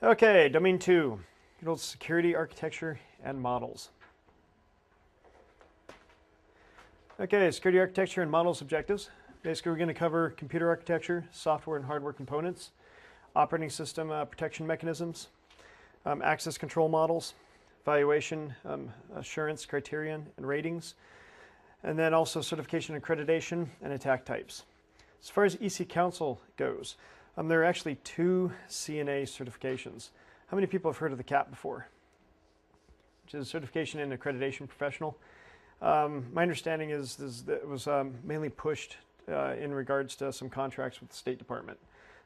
Okay, domain 2, good old security architecture and models. Okay, security architecture and models objectives. Basically, we're going to cover computer architecture, software and hardware components, operating system protection mechanisms, access control models, evaluation, assurance criterion and ratings, and then also certification and accreditation and attack types. As far as EC Council goes, there are actually 2 CNA certifications. How many people have heard of the CAP before? Which is Certification and Accreditation Professional. My understanding is that it was mainly pushed in regards to some contracts with the State Department.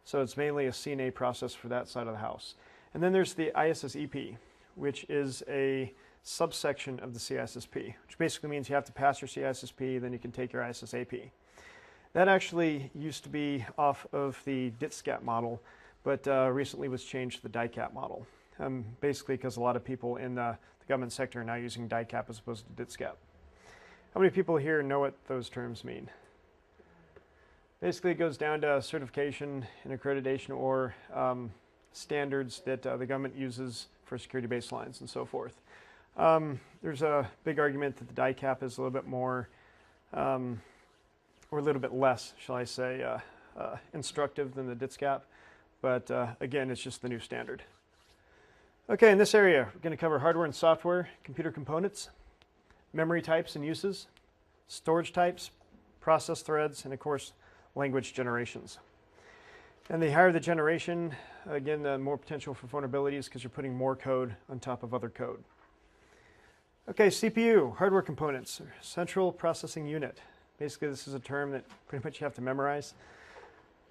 So it's mainly a CNA process for that side of the house. And then there's the ISSEP, which is a subsection of the CISSP, which basically means you have to pass your CISSP, then you can take your ISSAP. That actually used to be off of the DITSCAP model, but recently was changed to the DICAP model. Basically because a lot of people in the government sector are now using DICAP as opposed to DITSCAP. How many people here know what those terms mean? Basically it goes down to certification and accreditation or standards that the government uses for security baselines and so forth. There's a big argument that the DICAP is a little bit more or a little bit less, shall I say, instructive than the DITSCAP, but again, it's just the new standard. Okay, in this area, we're going to cover hardware and software, computer components, memory types and uses, storage types, process threads, and of course, language generations. And the higher the generation, again, the more potential for vulnerabilities because you're putting more code on top of other code. Okay, CPU, hardware components, central processing unit. Basically, this is a term that pretty much you have to memorize.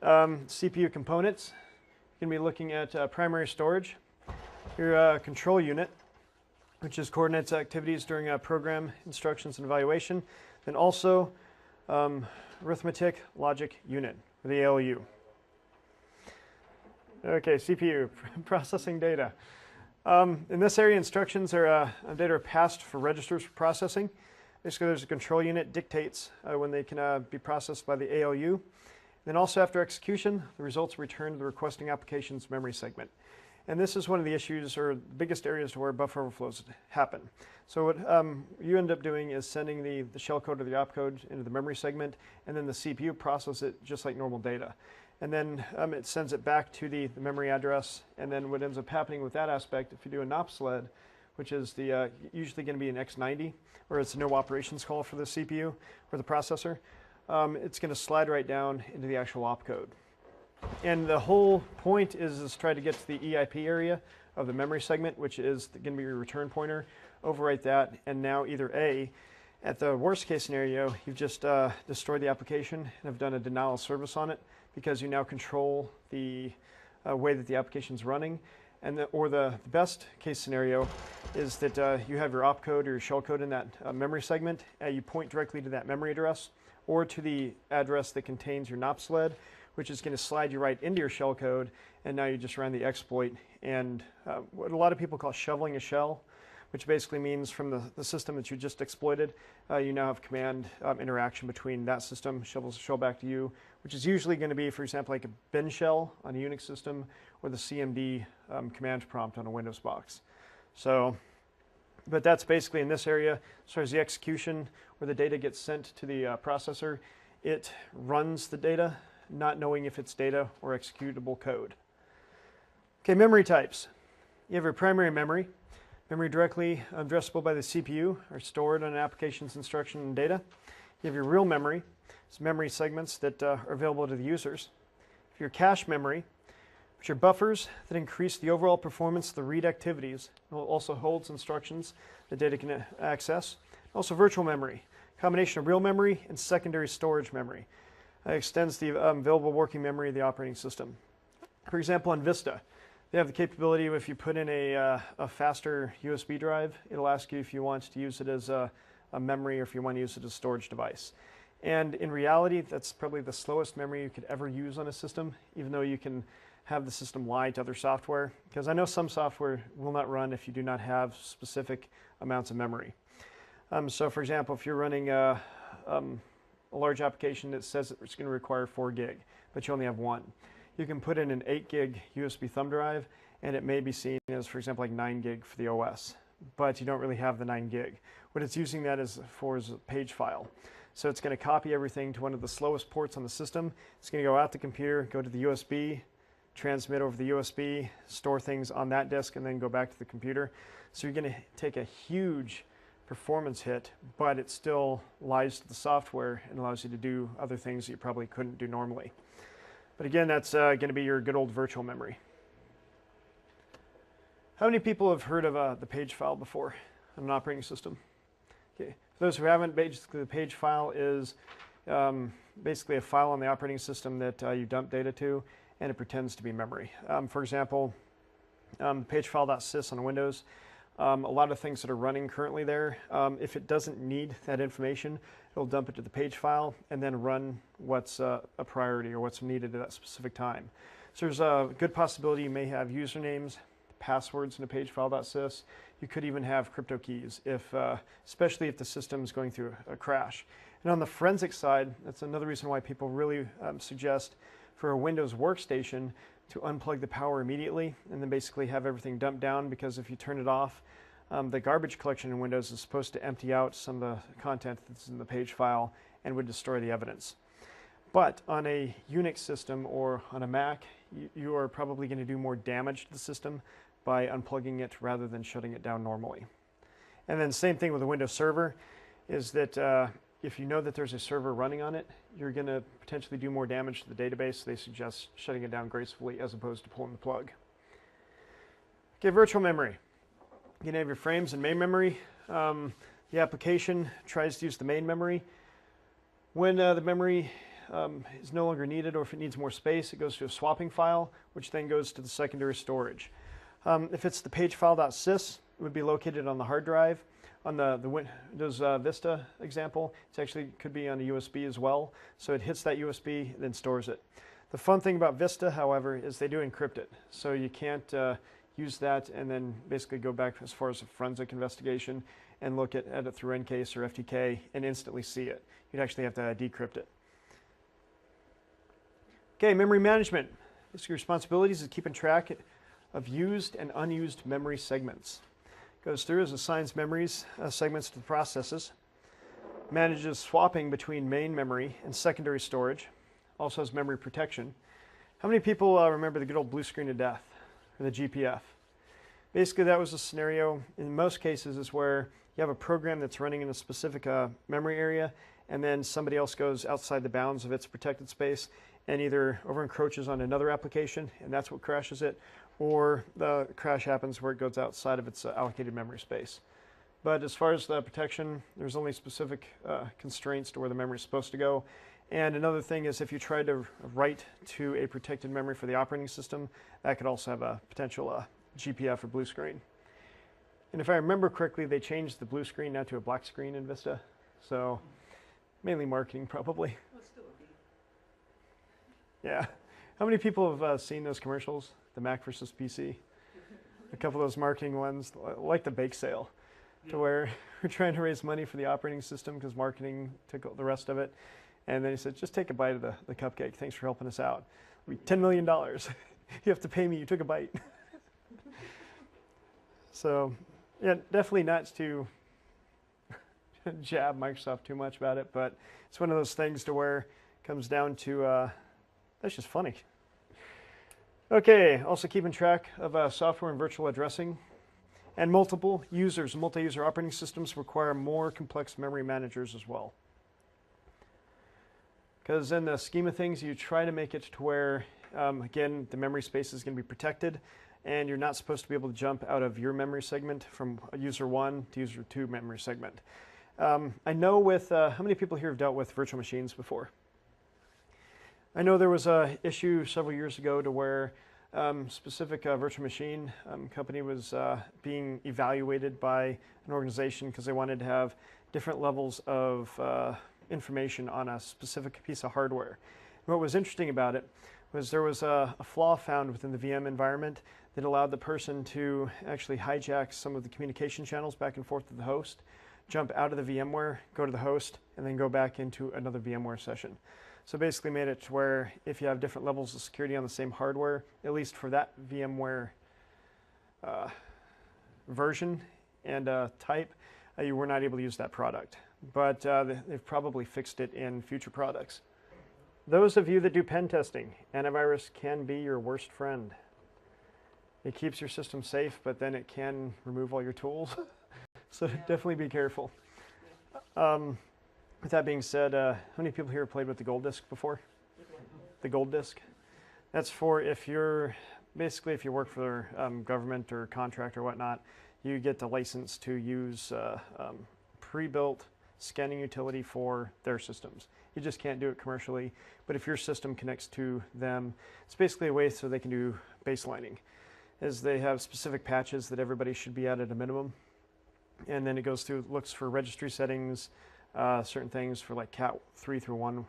CPU components, you're going to be looking at primary storage, your control unit, which is coordinates activities during program instructions and evaluation, then also arithmetic logic unit, or the ALU. Okay, CPU, processing data. In this area, instructions are data are passed for registers for processing. Basically, there's a control unit dictates when they can be processed by the ALU. Then also after execution, the results return to the requesting application's memory segment. And this is one of the issues or the biggest areas where buffer overflows happen. So what you end up doing is sending the shellcode or the opcode into the memory segment, and then the CPU processes it just like normal data. And then it sends it back to the memory address, and then what ends up happening with that aspect, if you do a NOP-SLED, which is the usually going to be an X90, or it's a no operations call for the CPU or the processor, it's going to slide right down into the actual opcode. And the whole point is try to get to the EIP area of the memory segment, which is going to be your return pointer, overwrite that, and now either A, at the worst case scenario, you've just destroyed the application and have done a denial of service on it because you now control the way that the application is running. And or the best case scenario is that you have your opcode or your shellcode in that memory segment. You point directly to that memory address or to the address that contains your NOP-SLED, which is going to slide you right into your shellcode, and now you just ran the exploit. And what a lot of people call shoveling a shell, which basically means from the system that you just exploited, you now have command interaction between that system, shovels the shell back to you, which is usually going to be, for example, like a bin shell on a Unix system or the CMD command prompt on a Windows box. So, but that's basically in this area. As far as the execution, where the data gets sent to the processor, it runs the data, not knowing if it's data or executable code. Okay, memory types. You have your primary memory. Memory directly addressable by the CPU are stored on an application's instruction and data. You have your real memory. It's memory segments that are available to the users. Your cache memory, which are buffers that increase the overall performance of the read activities. It also holds instructions the data can access. Also virtual memory, combination of real memory and secondary storage memory. Extends the available working memory of the operating system. For example, on Vista, they have the capability of if you put in a faster USB drive, it'll ask you if you want to use it as a memory or if you want to use it as a storage device. And in reality, that's probably the slowest memory you could ever use on a system, even though you can have the system lie to other software, because I know some software will not run if you do not have specific amounts of memory. So for example, if you're running a large application that says it's going to require 4 gig, but you only have 1, you can put in an 8 gig USB thumb drive, and it may be seen as, for example, like 9 gig for the OS, but you don't really have the 9 gig. What it's using that is for is a page file. So it's going to copy everything to one of the slowest ports on the system. It's going to go out the computer, go to the USB, transmit over the USB, store things on that disk, and then go back to the computer. So you're going to take a huge performance hit, but it still lies to the software and allows you to do other things that you probably couldn't do normally. But again, that's going to be your good old virtual memory. How many people have heard of the page file before on an operating system? Okay. For those who haven't, basically the page file is basically a file on the operating system that you dump data to, and it pretends to be memory. For example, pagefile.sys on Windows, a lot of things that are running currently there, if it doesn't need that information, it'll dump it to the page file and then run what's a priority or what's needed at that specific time. So there's a good possibility you may have usernames, passwords in a pagefile.sys. You could even have crypto keys, especially if the system is going through a crash. And on the forensic side, that's another reason why people really suggest for a Windows workstation to unplug the power immediately and then basically have everything dumped down, because if you turn it off, the garbage collection in Windows is supposed to empty out some of the content that's in the page file and would destroy the evidence. But on a Unix system or on a Mac, you are probably going to do more damage to the system by unplugging it rather than shutting it down normally. And then same thing with a Windows Server, is that if you know that there's a server running on it, you're going to potentially do more damage to the database. So they suggest shutting it down gracefully as opposed to pulling the plug. Okay, virtual memory. You can have your frames in main memory. The application tries to use the main memory. When the memory is no longer needed, or if it needs more space, it goes to a swapping file, which then goes to the secondary storage. If it's the pagefile.sys, it would be located on the hard drive. On the Windows Vista example, it actually could be on a USB as well. So it hits that USB, then stores it. The fun thing about Vista, however, is they do encrypt it. So you can't use that and then basically go back as far as a forensic investigation and look at it through NCase or FTK and instantly see it. You'd actually have to decrypt it. Okay, memory management. Basically, responsibilities is keeping track of used and unused memory segments. Goes through, assigns memories segments to the processes, manages swapping between main memory and secondary storage, also has memory protection. How many people remember the good old blue screen of death, or the GPF? Basically, that was a scenario in most cases is where you have a program that's running in a specific memory area, and then somebody else goes outside the bounds of its protected space and either over encroaches on another application, and that's what crashes it, or the crash happens where it goes outside of its allocated memory space. But as far as the protection, there's only specific constraints to where the memory is supposed to go. And another thing is if you try to write to a protected memory for the operating system, that could also have a potential GPF or blue screen. And if I remember correctly, they changed the blue screen now to a black screen in Vista. So mainly marketing probably. Yeah. How many people have seen those commercials? The Mac versus PC? A couple of those marketing ones, like the bake sale, to where we're trying to raise money for the operating system because marketing took the rest of it. And then he said, just take a bite of the cupcake. Thanks for helping us out. $10 million. You have to pay me. You took a bite. So, yeah, definitely not to jab Microsoft too much about it, but it's one of those things to where it comes down to, that's just funny. Okay, also keeping track of software and virtual addressing. And multiple users, multi-user operating systems require more complex memory managers as well. Because in the scheme of things, you try to make it to where, again, the memory space is going to be protected, and you're not supposed to be able to jump out of your memory segment from user 1 to user 2 memory segment. I know with, how many people here have dealt with virtual machines before? I know there was an issue several years ago to where specific virtual machine company was being evaluated by an organization because they wanted to have different levels of information on a specific piece of hardware. What was interesting about it was there was a flaw found within the VM environment that allowed the person to actually hijack some of the communication channels back and forth to the host, jump out of the VMware, go to the host, and then go back into another VMware session. So basically made it to where if you have different levels of security on the same hardware, at least for that VMware version and type, you were not able to use that product. But they've probably fixed it in future products. Those of you that do pen testing, antivirus can be your worst friend. It keeps your system safe, but then it can remove all your tools. So definitely be careful. With that being said, how many people here have played with the gold disk before? The gold disk? That's for if you're, basically if you work for government or contract or whatnot, you get the license to use pre-built scanning utility for their systems. You just can't do it commercially, but if your system connects to them, it's basically a way so they can do baselining, as they have specific patches that everybody should be at a minimum. And then it goes through, looks for registry settings, certain things for like cat 3 through 1,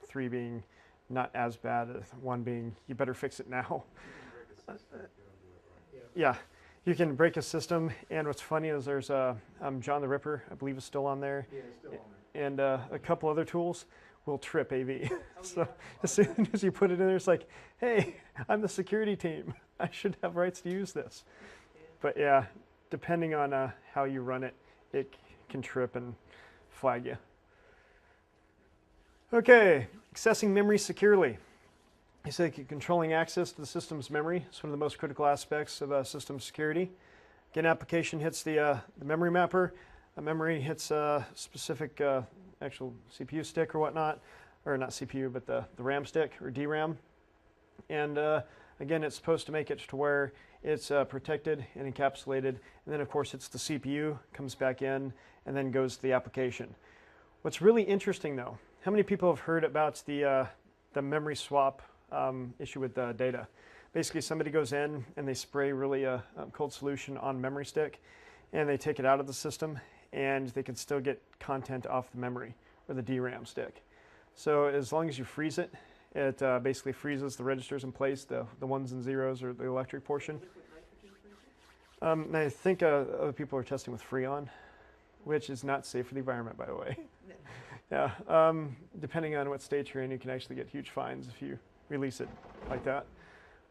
3 being not as bad, 1 being you better fix it now. Yeah, you can break a system, and what's funny is there's John the Ripper, I believe, is still on there. Yeah, it's still on there. And a couple other tools will trip AV. So as soon as you put it in there, it's like, hey, I'm the security team. I should have rights to use this. But yeah, depending on how you run it, it can trip and flag you. Okay, accessing memory securely. You say controlling access to the system's memory. It's one of the most critical aspects of system security. Again, application hits the memory mapper. A memory hits a specific actual CPU stick or whatnot, or not CPU, but the RAM stick or DRAM. And again, it's supposed to make it to where it's protected and encapsulated. And then, of course, it's the CPU, comes back in, and then goes to the application. What's really interesting, though, how many people have heard about the memory swap issue with data? Basically, somebody goes in and they spray really a cold solution on memory stick, and they take it out of the system, and they can still get content off the memory or the DRAM stick. So as long as you freeze it, it basically freezes the registers in place, the ones and zeros or the electric portion. And I think other people are testing with Freon, which is not safe for the environment, by the way. Yeah, depending on what state you're in, you can actually get huge fines if you release it like that.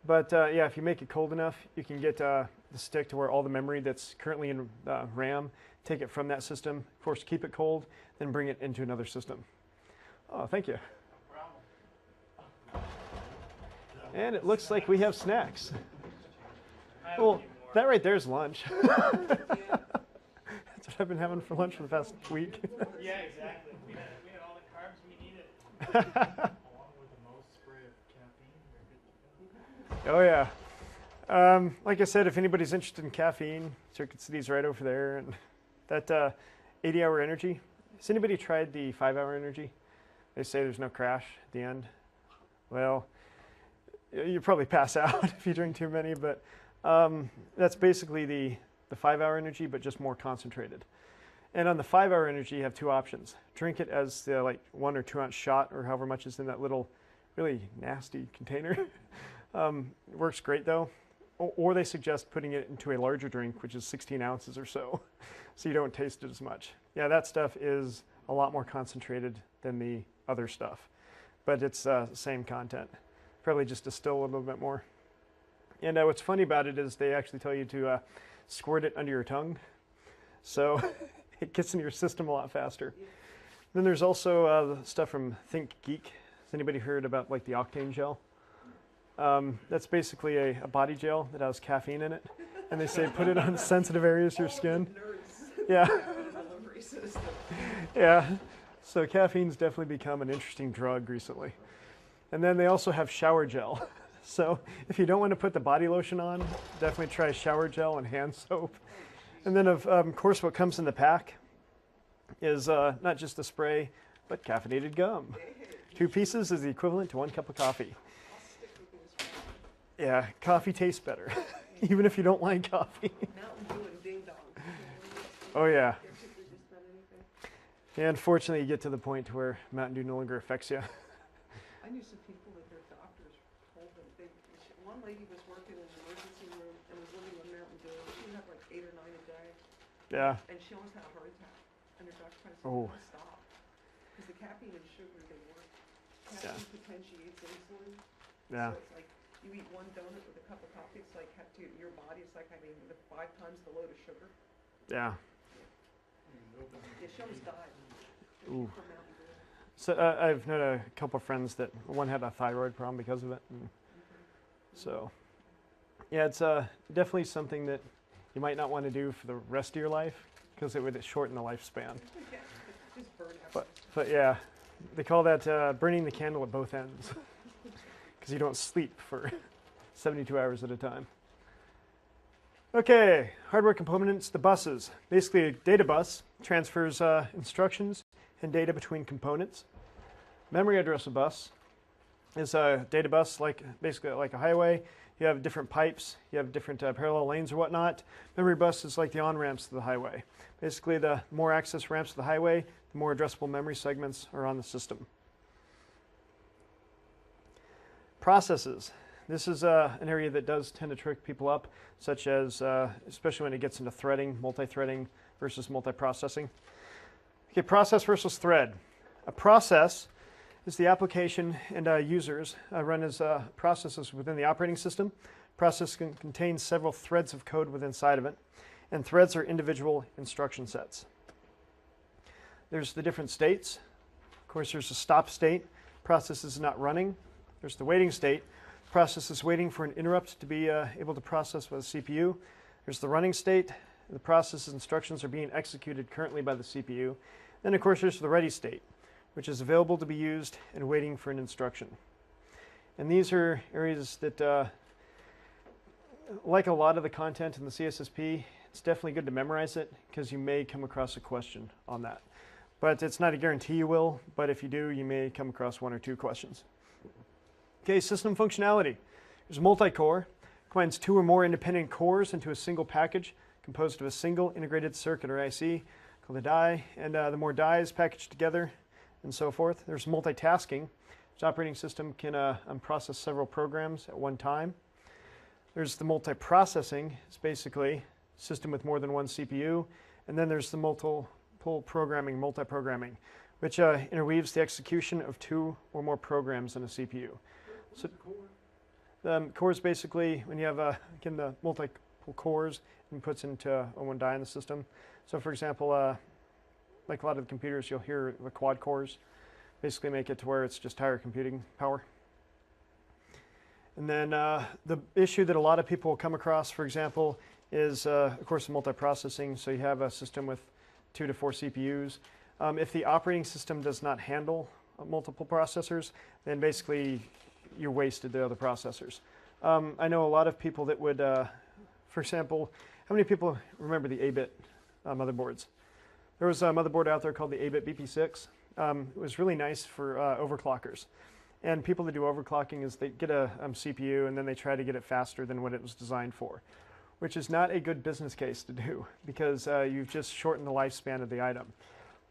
But yeah, if you make it cold enough, you can get the stick to where all the memory that's currently in RAM, take it from that system, of course, keep it cold, then bring it into another system. Oh, thank you. And it looks like we have snacks. Well, that right there is lunch. That's what I've been having for lunch for the past week. Yeah, exactly. We had all the carbs we needed. Along with the most spray of caffeine. Oh yeah. Like I said, if anybody's interested in caffeine, Circuit City's right over there. And that 80-hour energy. Has anybody tried the 5-hour energy? They say there's no crash at the end. Well, you probably pass out if you drink too many, but that's basically the 5-hour energy, but just more concentrated. And on the 5-hour energy, you have two options. Drink it as the like 1 or 2 ounce shot, or however much is in that little really nasty container. It works great though. Or they suggest putting it into a larger drink, which is 16 ounces or so, so you don't taste it as much. Yeah, that stuff is a lot more concentrated than the other stuff, but it's the same content. Probably just distill a little bit more. And what's funny about it is they actually tell you to squirt it under your tongue, so it gets into your system a lot faster. Then there's also the stuff from Think Geek. Has anybody heard about like the Octane gel? That's basically a body gel that has caffeine in it, and they say put it on sensitive areas of your skin. Yeah. Yeah. So caffeine's definitely become an interesting drug recently. And then they also have shower gel. So if you don't want to put the body lotion on, definitely try shower gel and hand soap. And then of course what comes in the pack is not just the spray, but caffeinated gum. 2 pieces is the equivalent to 1 cup of coffee. Yeah, coffee tastes better, even if you don't like coffee. Oh yeah. And unfortunately, you get to the point where Mountain Dew no longer affects you. I knew some people that their doctors one lady was working in an emergency room and was living on Mountain Dew. She would have like 8 or 9 a day. Yeah. And she almost had a heart attack. And her doctor tried to say, Oh. stop. Because the caffeine and sugar, they work. Yeah. Caffeine potentiates insulin. Yeah. So it's like you eat one donut with a cup of coffee, it's like to your body, it's like having 5 times the load of sugar. Yeah. Yeah, she almost died. Ooh. From Mountain Dew. So I've known a couple of friends that one had a thyroid problem because of it. And so, yeah, it's definitely something that you might not want to do for the rest of your life because it would shorten the lifespan. Yeah, just burn out. But yeah, they call that burning the candle at both ends because you don't sleep for 72 hours at a time. Okay, hardware components, the buses. Basically, a data bus transfers instructions and data between components. Memory address bus is a data bus, basically like a highway. You have different pipes, you have different parallel lanes or whatnot. Memory bus is like the on-ramps to the highway. Basically, the more access ramps to the highway, the more addressable memory segments are on the system. Processes. This is an area that does tend to trick people up, such as, especially when it gets into threading, multi-threading versus multi-processing. Okay, process versus thread. A process is the application and users run as processes within the operating system. Process can contain several threads of code within inside of it, and threads are individual instruction sets. There's the different states. Of course, there's a stop state. Process is not running. There's the waiting state. Process is waiting for an interrupt to be able to process with the CPU. There's the running state. The process's instructions are being executed currently by the CPU. Then, of course, there's the ready state, which is available to be used and waiting for an instruction. And these are areas that, like a lot of the content in the CISSP, it's definitely good to memorize it because you may come across a question on that. But it's not a guarantee you will, but if you do, you may come across 1 or 2 questions. Okay, system functionality. There's multi-core, combines 2 or more independent cores into a single package composed of a single integrated circuit or IC called a die, and the more dies packaged together and so forth. There's multitasking, which operating system can process several programs at one time. There's the multiprocessing, it's basically a system with more than one CPU, and then there's the multiprogramming, multiprogramming, which interweaves the execution of 2 or more programs in a CPU. So the core is basically when you have again the multiple cores and puts into one die in the system. So for example, like a lot of the computers, you'll hear the quad cores basically make it to where it's just higher computing power. And then the issue that a lot of people will come across, for example, is of course multiprocessing. So you have a system with 2 to 4 CPUs. If the operating system does not handle multiple processors, then basically you wasted the other processors. I know a lot of people that would, for example, how many people remember the 8-bit motherboards? There was a motherboard out there called the 8-bit BP6. It was really nice for overclockers. And people that do overclocking is they get a CPU and then they try to get it faster than what it was designed for, which is not a good business case to do because you've just shortened the lifespan of the item.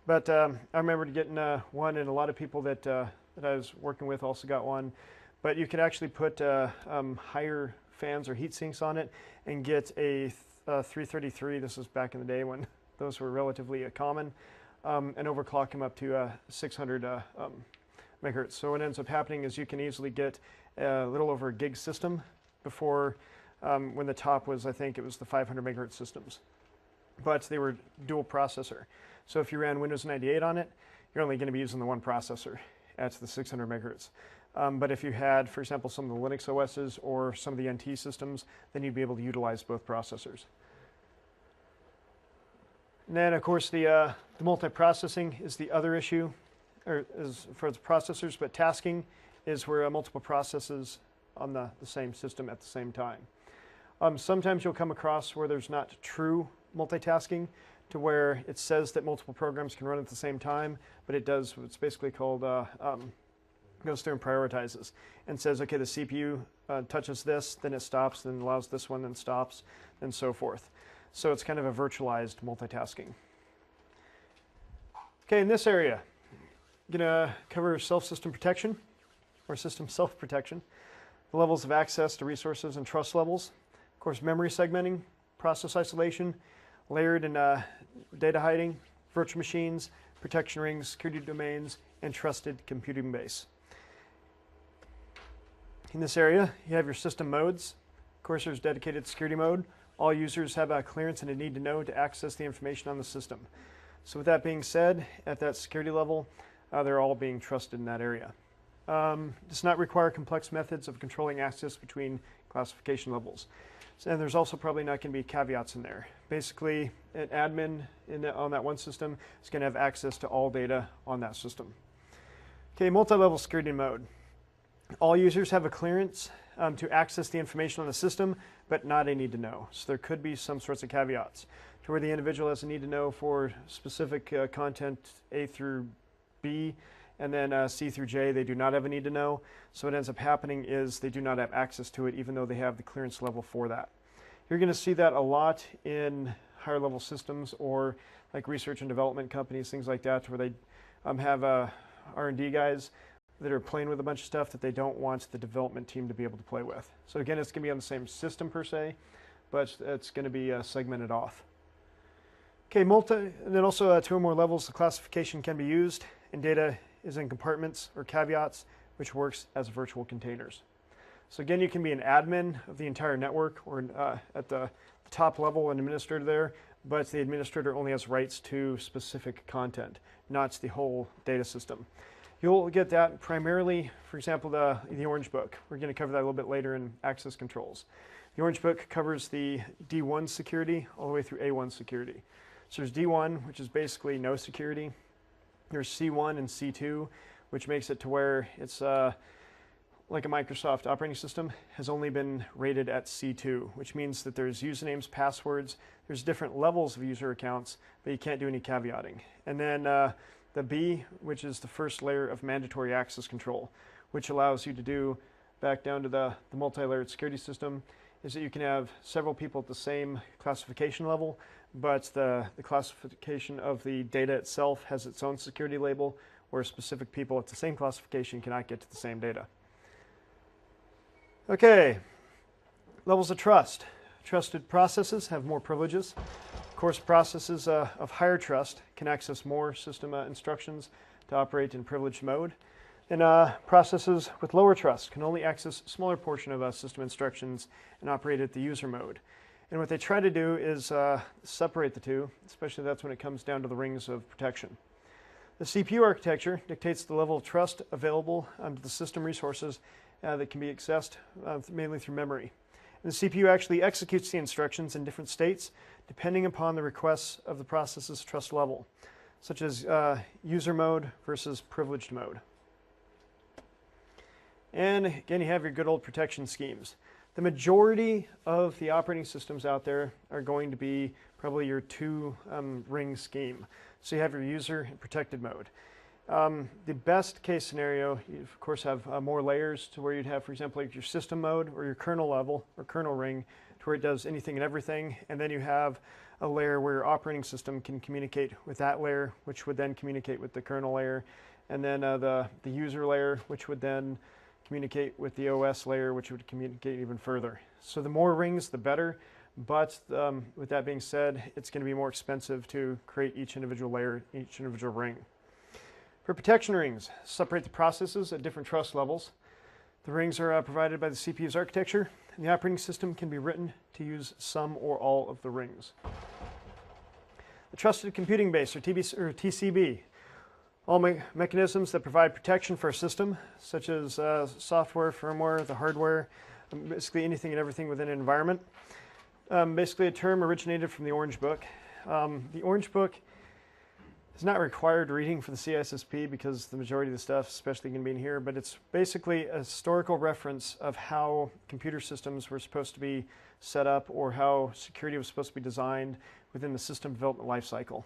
But I remember getting one, and a lot of people that I was working with also got one. But you could actually put higher fans or heat sinks on it and get a 333. This was back in the day when those were relatively common, and overclock them up to 600 megahertz. So what ends up happening is you can easily get a little over a gig system before when the top was, I think it was the 500 megahertz systems. But they were dual processor. So if you ran Windows 98 on it, you're only going to be using the one processor at the 600 megahertz. But if you had, for example, some of the Linux OSs or some of the NT systems, then you'd be able to utilize both processors. And then, of course, the multiprocessing is the other issue, or is for the processors, but tasking is where multiple processes on the same system at the same time. Sometimes you'll come across where there's not true multitasking, to where it says that multiple programs can run at the same time, but it does what's basically called, goes through and prioritizes and says, okay, the CPU touches this, then it stops, then allows this one, then stops, and so forth. So it's kind of a virtualized multitasking. Okay, in this area, I'm going to cover self-system protection, or system self-protection. the levels of access to resources and trust levels. Of course, memory segmenting, process isolation, layered and data hiding, virtual machines, protection rings, security domains, and trusted computing base. In this area, you have your system modes. Of course, there's dedicated security mode. All users have a clearance and a need to know to access the information on the system. So with that being said, at that security level, they're all being trusted in that area. Does not require complex methods of controlling access between classification levels. And there's also probably not going to be caveats in there. Basically, an admin on that one system is going to have access to all data on that system. Okay, multi-level security mode. All users have a clearance to access the information on the system, but not a need to know. So there could be some sorts of caveats to where the individual has a need to know for specific content A through B, and then C through J, they do not have a need to know. So what ends up happening is they do not have access to it, even though they have the clearance level for that. You're going to see that a lot in higher level systems or like research and development companies, things like that, where they have R&D guys that are playing with a bunch of stuff that they don't want the development team to be able to play with. So again, it's going to be on the same system per se, but it's going to be segmented off. Okay, and then also 2 or more levels of classification can be used, and data is in compartments or caveats, which works as virtual containers. So again, you can be an admin of the entire network or at the top level, an administrator there, but the administrator only has rights to specific content, not the whole data system. You'll get that primarily, for example, the Orange Book. We're going to cover that a little bit later in access controls. The Orange Book covers the D1 security all the way through A1 security. So there's D1, which is basically no security. There's C1 and C2, which makes it to where it's like a Microsoft operating system has only been rated at C2, which means that there's usernames, passwords, there's different levels of user accounts, but you can't do any caveating. And then the B, which is the first layer of mandatory access control, which allows you to do, back down to the multi-layered security system, is that you can have several people at the same classification level, but the classification of the data itself has its own security label, where specific people at the same classification cannot get to the same data. Okay, levels of trust. Trusted processes have more privileges. Of course, processes of higher trust can access more system instructions to operate in privileged mode. And processes with lower trust can only access a smaller portion of system instructions and operate at the user mode. And what they try to do is separate the two, especially that's when it comes down to the rings of protection. The CPU architecture dictates the level of trust available to the system resources that can be accessed mainly through memory. And the CPU actually executes the instructions in different states depending upon the requests of the process's trust level, such as user mode versus privileged mode. And again, you have your good old protection schemes. The majority of the operating systems out there are going to be probably your 2-ring scheme. So you have your user and protected mode. The best case scenario, you of course have more layers to where you'd have, for example, like your system mode or your kernel level or kernel ring to where it does anything and everything. And then you have a layer where your operating system can communicate with that layer, which would then communicate with the kernel layer. And then the user layer, which would then communicate with the OS layer, which would communicate even further. So the more rings, the better. But with that being said, it's going to be more expensive to create each individual layer, each individual ring. For protection rings, separate the processes at different trust levels. The rings are provided by the CPU's architecture, and the operating system can be written to use some or all of the rings. The trusted computing base, or TCB. All mechanisms that provide protection for a system, such as software, firmware, the hardware, basically anything and everything within an environment. Basically a term originated from the Orange Book. The Orange Book is not required reading for the CISSP because the majority of the stuff, especially going to be in here, but it's basically a historical reference of how computer systems were supposed to be set up or how security was supposed to be designed within the system development lifecycle.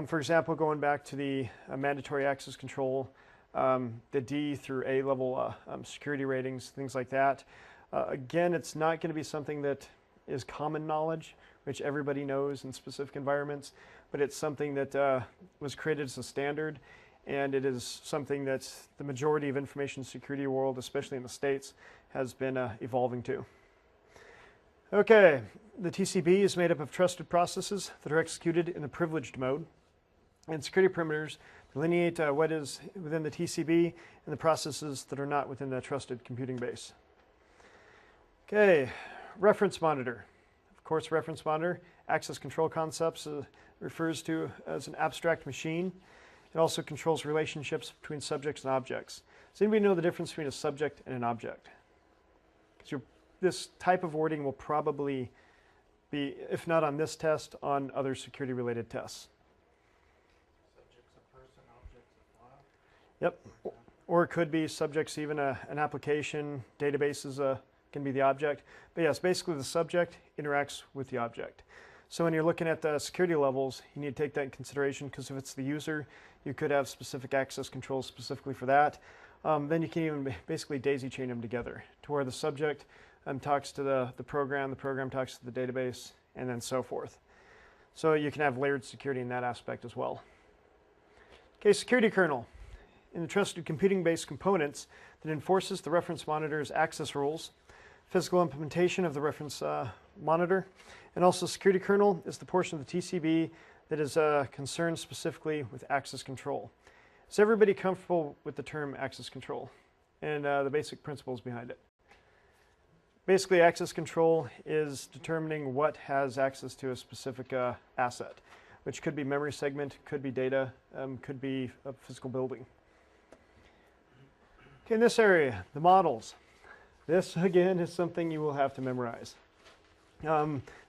For example, going back to the mandatory access control, the D through A level security ratings, things like that. Again, it's not going to be something that is common knowledge, which everybody knows in specific environments, but it's something that was created as a standard, and it is something that the majority of information security world, especially in the States, has been evolving to. Okay, the TCB is made up of trusted processes that are executed in the privileged mode, and security perimeters delineate what is within the TCB and the processes that are not within the trusted computing base. Okay, reference monitor. Of course, reference monitor, access control concepts refers to as an abstract machine. It also controls relationships between subjects and objects. Does anybody know the difference between a subject and an object? Because this type of wording will probably be, if not on this test, on other security-related tests. Subject's a person, object's a file. Yep. Or it could be subjects, even an application, databases can be the object. But yes, basically the subject interacts with the object. So when you're looking at the security levels, you need to take that in consideration, because if it's the user, you could have specific access controls specifically for that. Then you can even basically daisy chain them together to where the subject talks to the program talks to the database, and then so forth. So you can have layered security in that aspect as well. Okay, security kernel. In the trusted computing-based components that enforces the reference monitor's access rules, physical implementation of the reference monitor, and also security kernel is the portion of the TCB that is concerned specifically with access control. Is everybody comfortable with the term access control and the basic principles behind it? Basically, access control is determining what has access to a specific asset, which could be memory segment, could be data, could be a physical building. Okay, in this area, the models. This, again, is something you will have to memorize.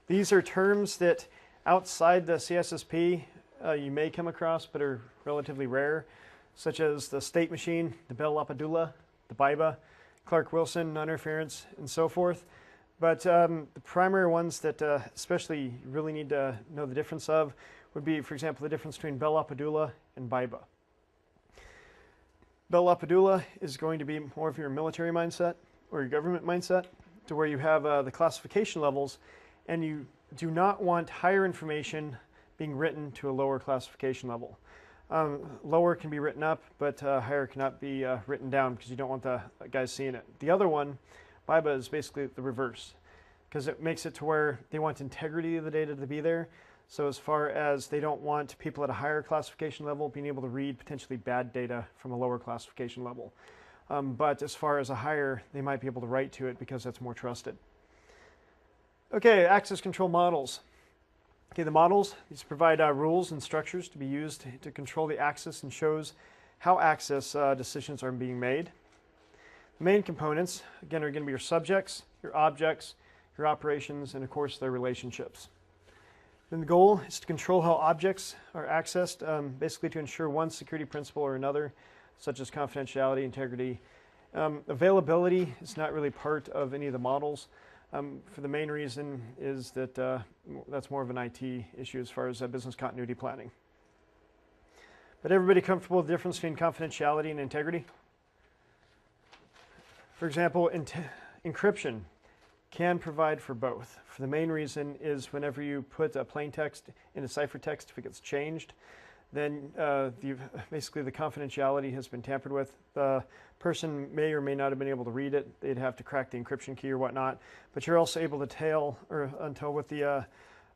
These are terms that outside the CISSP you may come across, but are relatively rare, such as the state machine, the Bell-LaPadula, the BIBA, Clark-Wilson, non-interference, and so forth. But the primary ones that especially you really need to know the difference of would be, for example, the difference between Bell-LaPadula and BIBA. Bell-LaPadula is going to be more of your military mindset or your government mindset, to where you have the classification levels, and you do not want higher information being written to a lower classification level. Lower can be written up, but higher cannot be written down, because you don't want the guys seeing it. The other one, BIBA, is basically the reverse, because it makes it to where they want integrity of the data to be there. So as far as they don't want people at a higher classification level being able to read potentially bad data from a lower classification level. But as far as a higher, they might be able to write to it because that's more trusted. Okay, access control models. Okay, the models, these provide rules and structures to be used to control the access and shows how access decisions are being made. The main components, again, are going to be your subjects, your objects, your operations, and of course their relationships. Then the goal is to control how objects are accessed, basically to ensure one security principle or another, such as confidentiality, integrity. Availability is not really part of any of the models. For the main reason is that that's more of an IT issue as far as business continuity planning. But everybody comfortable with the difference between confidentiality and integrity? For example, encryption can provide for both. For the main reason is whenever you put a plain text in a ciphertext, if it gets changed, then basically the confidentiality has been tampered with. The person may or may not have been able to read it. They'd have to crack the encryption key or whatnot. But you're also able to tell with the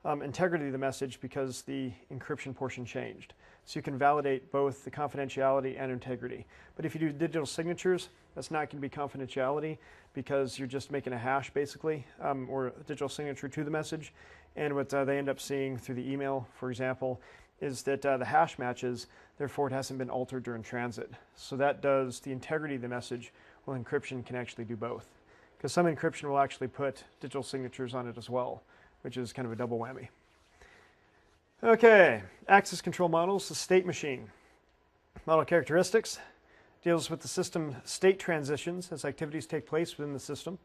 integrity of the message, because the encryption portion changed. So you can validate both the confidentiality and integrity. But if you do digital signatures, that's not going to be confidentiality, because you're just making a hash basically, or a digital signature to the message. And what they end up seeing through the email, for example, is that the hash matches, therefore it hasn't been altered during transit. So that does the integrity of the message, while encryption can actually do both. Because some encryption will actually put digital signatures on it as well, which is kind of a double whammy. Okay, access control models, the state machine. Model characteristics deals with the system state transitions as activities take place within the system.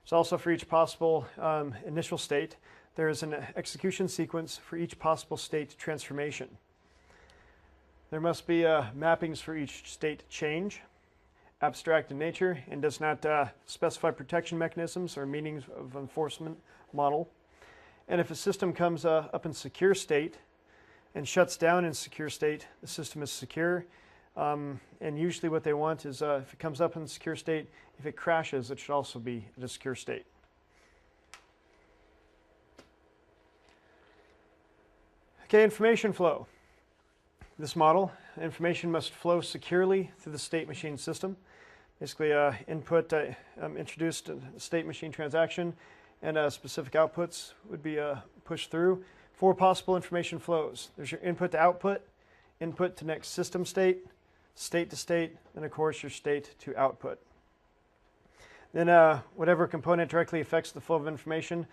It's also for each possible initial state, there is an execution sequence for each possible state transformation. There must be mappings for each state change, abstract in nature, and does not specify protection mechanisms or meanings of enforcement model. And if a system comes up in secure state and shuts down in secure state, the system is secure. And usually what they want is if it comes up in the secure state, if it crashes, it should also be in a secure state. Okay, information flow. This model, information must flow securely through the state machine system. Basically, input introduced a state machine transaction, and specific outputs would be pushed through. 4 possible information flows. There's your input to output, input to next system state, state to state, and of course your state to output. Then whatever component directly affects the flow of information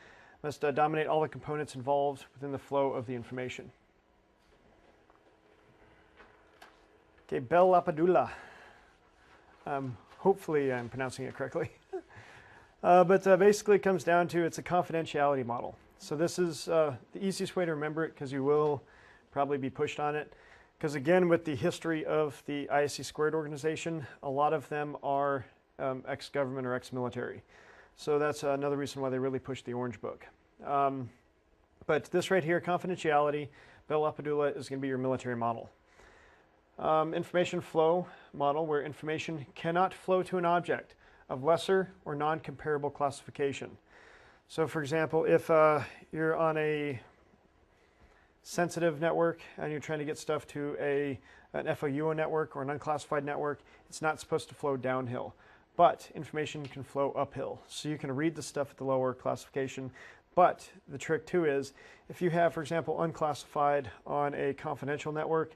must dominate all the components involved within the flow of the information. Okay, Bell Lapadula. Hopefully I'm pronouncing it correctly. But basically it comes down to it's a confidentiality model. So this is the easiest way to remember it because you will probably be pushed on it. Because again, with the history of the ISC² organization, a lot of them are ex-government or ex-military. So that's another reason why they really push the Orange Book. But this right here, confidentiality, Bell Lapadula is going to be your military model. Information flow model where information cannot flow to an object of lesser or non-comparable classification. So for example, if you're on a sensitive network and you're trying to get stuff to an FOUO network or an unclassified network, it's not supposed to flow downhill. But information can flow uphill. So you can read the stuff at the lower classification. But the trick too is if you have, for example, unclassified on a confidential network,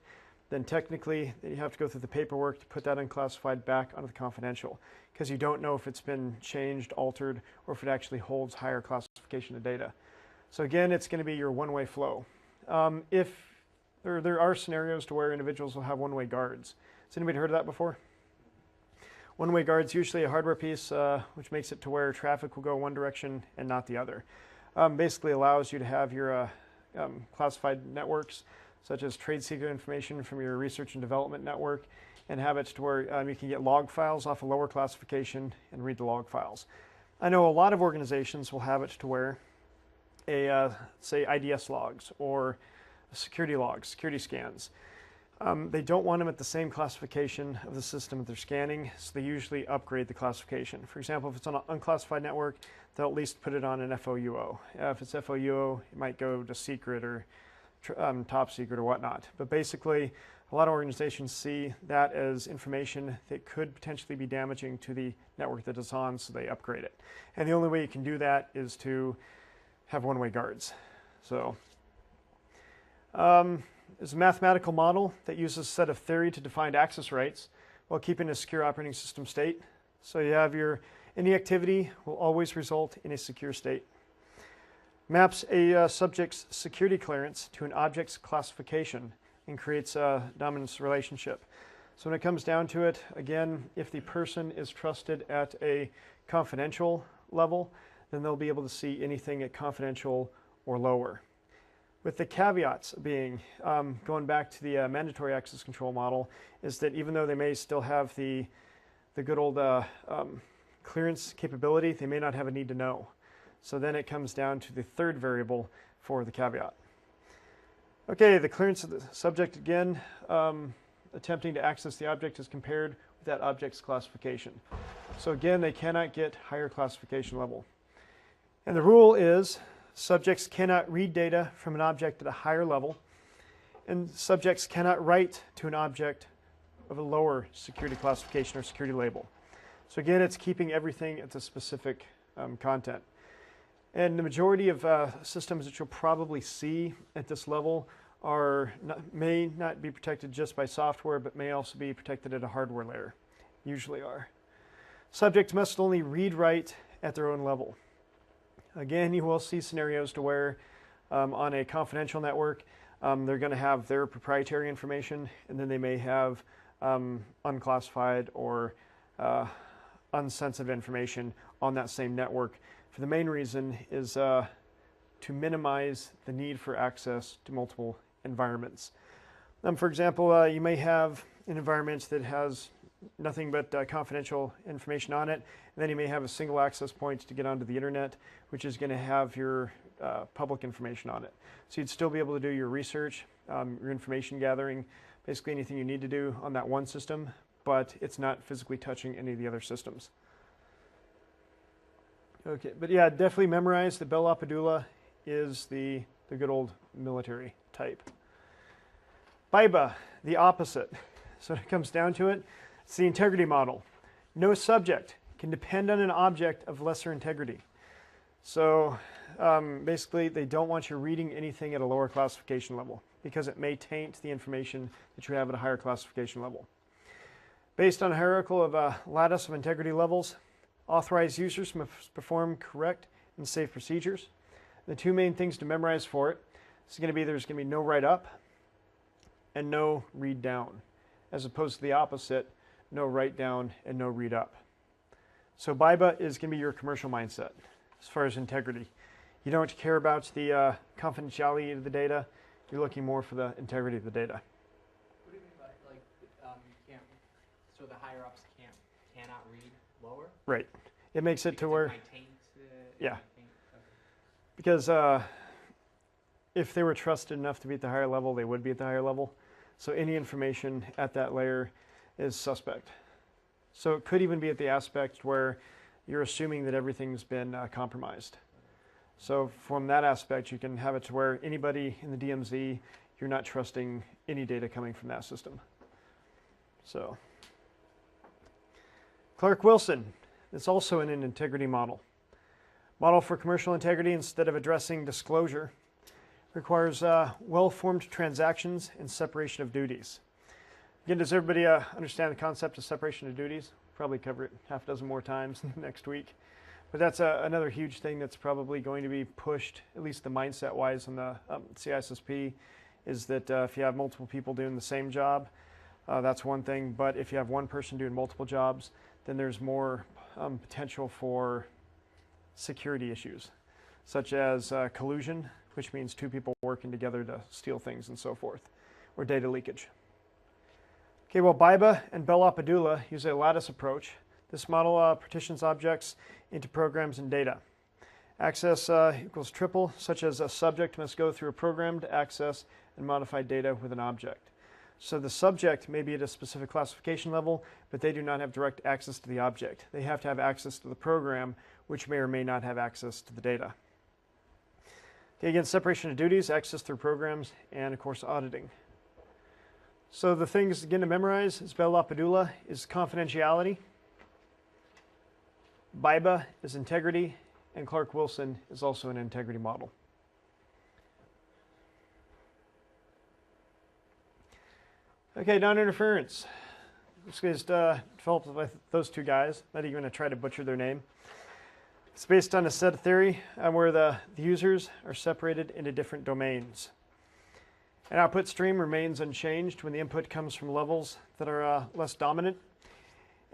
then technically you have to go through the paperwork to put that unclassified back onto the confidential because you don't know if it's been changed, altered, or if it actually holds higher classification of data. So again, it's going to be your one-way flow. If there are scenarios to where individuals will have one-way guards. Has anybody heard of that before? One-way guards, usually a hardware piece which makes it to where traffic will go one direction and not the other. Basically allows you to have your classified networks such as trade secret information from your research and development network and have it to where you can get log files off a lower classification and read the log files. I know a lot of organizations will have it to where say IDS logs or security logs, security scans. They don't want them at the same classification of the system that they're scanning, so they usually upgrade the classification. For example, if it's on an unclassified network, they'll at least put it on an FOUO. If it's FOUO, it might go to secret or top secret or whatnot. But basically, a lot of organizations see that as information that could potentially be damaging to the network that it's on, so they upgrade it. And the only way you can do that is to have one-way guards. So it's a mathematical model that uses a set of theory to define access rights while keeping a secure operating system state. So you have any activity will always result in a secure state. Maps a subject's security clearance to an object's classification and creates a dominance relationship. So when it comes down to it, again, if the person is trusted at a confidential level, then they'll be able to see anything at confidential or lower. With the caveats being, going back to the mandatory access control model, is that even though they may still have the good old clearance capability, they may not have a need to know. So then it comes down to the third variable for the caveat. Okay, the clearance of the subject again, attempting to access the object is compared with that object's classification. So again, they cannot get higher classification level. And the rule is subjects cannot read data from an object at a higher level, and subjects cannot write to an object of a lower security classification or security label. So again, it's keeping everything at the specific content. And the majority of systems that you'll probably see at this level may not be protected just by software, but may also be protected at a hardware layer, usually are. Subjects must only read-write at their own level. Again, you will see scenarios to where on a confidential network, they're going to have their proprietary information, and then they may have unclassified or unsensitive information on that same network. For the main reason is to minimize the need for access to multiple environments. For example, you may have an environment that has nothing but confidential information on it, and then you may have a single access point to get onto the internet, which is going to have your public information on it. So you'd still be able to do your research, your information gathering, basically anything you need to do on that one system, but it's not physically touching any of the other systems. Okay, but yeah, definitely memorize that Bell LaPadula is the good old military type. BIBA, the opposite. So when it comes down to it, it's the integrity model. No subject can depend on an object of lesser integrity. So basically, they don't want you reading anything at a lower classification level because it may taint the information that you have at a higher classification level. Based on a hierarchical of a lattice of integrity levels, authorized users must perform correct and safe procedures. The two main things to memorize for it is going to be there's going to be no write up and no read down, as opposed to the opposite, no write down and no read up. So BIBA is going to be your commercial mindset as far as integrity. You don't care about the confidentiality of the data. You're looking more for the integrity of the data. What do you mean by, like, you can't, so the higher ups cannot read lower? Right. It makes it Because to where, it might taint, yeah. okay. Because if they were trusted enough to be at the higher level, they would be at the higher level. So any information at that layer is suspect. So it could even be at the aspect where you're assuming that everything's been compromised. So from that aspect, you can have it to where anybody in the DMZ, you're not trusting any data coming from that system. So Clark-Wilson is also in an integrity model. Model for commercial integrity, instead of addressing disclosure, requires well-formed transactions and separation of duties. Again, does everybody understand the concept of separation of duties? Probably cover it half a dozen more times next week. But that's another huge thing that's probably going to be pushed, at least the mindset-wise on the CISSP, is that if you have multiple people doing the same job, that's one thing. But if you have one person doing multiple jobs, then there's more potential for security issues, such as collusion, which means two people working together to steal things and so forth, or data leakage. Okay, well, BIBA and Bell LaPadula use a lattice approach. This model partitions objects into programs and data. Access equals triple, such as a subject must go through a program to access and modify data with an object. So the subject may be at a specific classification level, but they do not have direct access to the object. They have to have access to the program, which may or may not have access to the data. Okay, again, separation of duties, access through programs, and of course auditing. So the things, again, to memorize is Bell LaPadula is confidentiality, BIBA is integrity, and Clark-Wilson is also an integrity model. Okay, non-interference. This is developed by those two guys. Not even going to try to butcher their name. It's based on a set of theory where the users are separated into different domains. An output stream remains unchanged when the input comes from levels that are less dominant.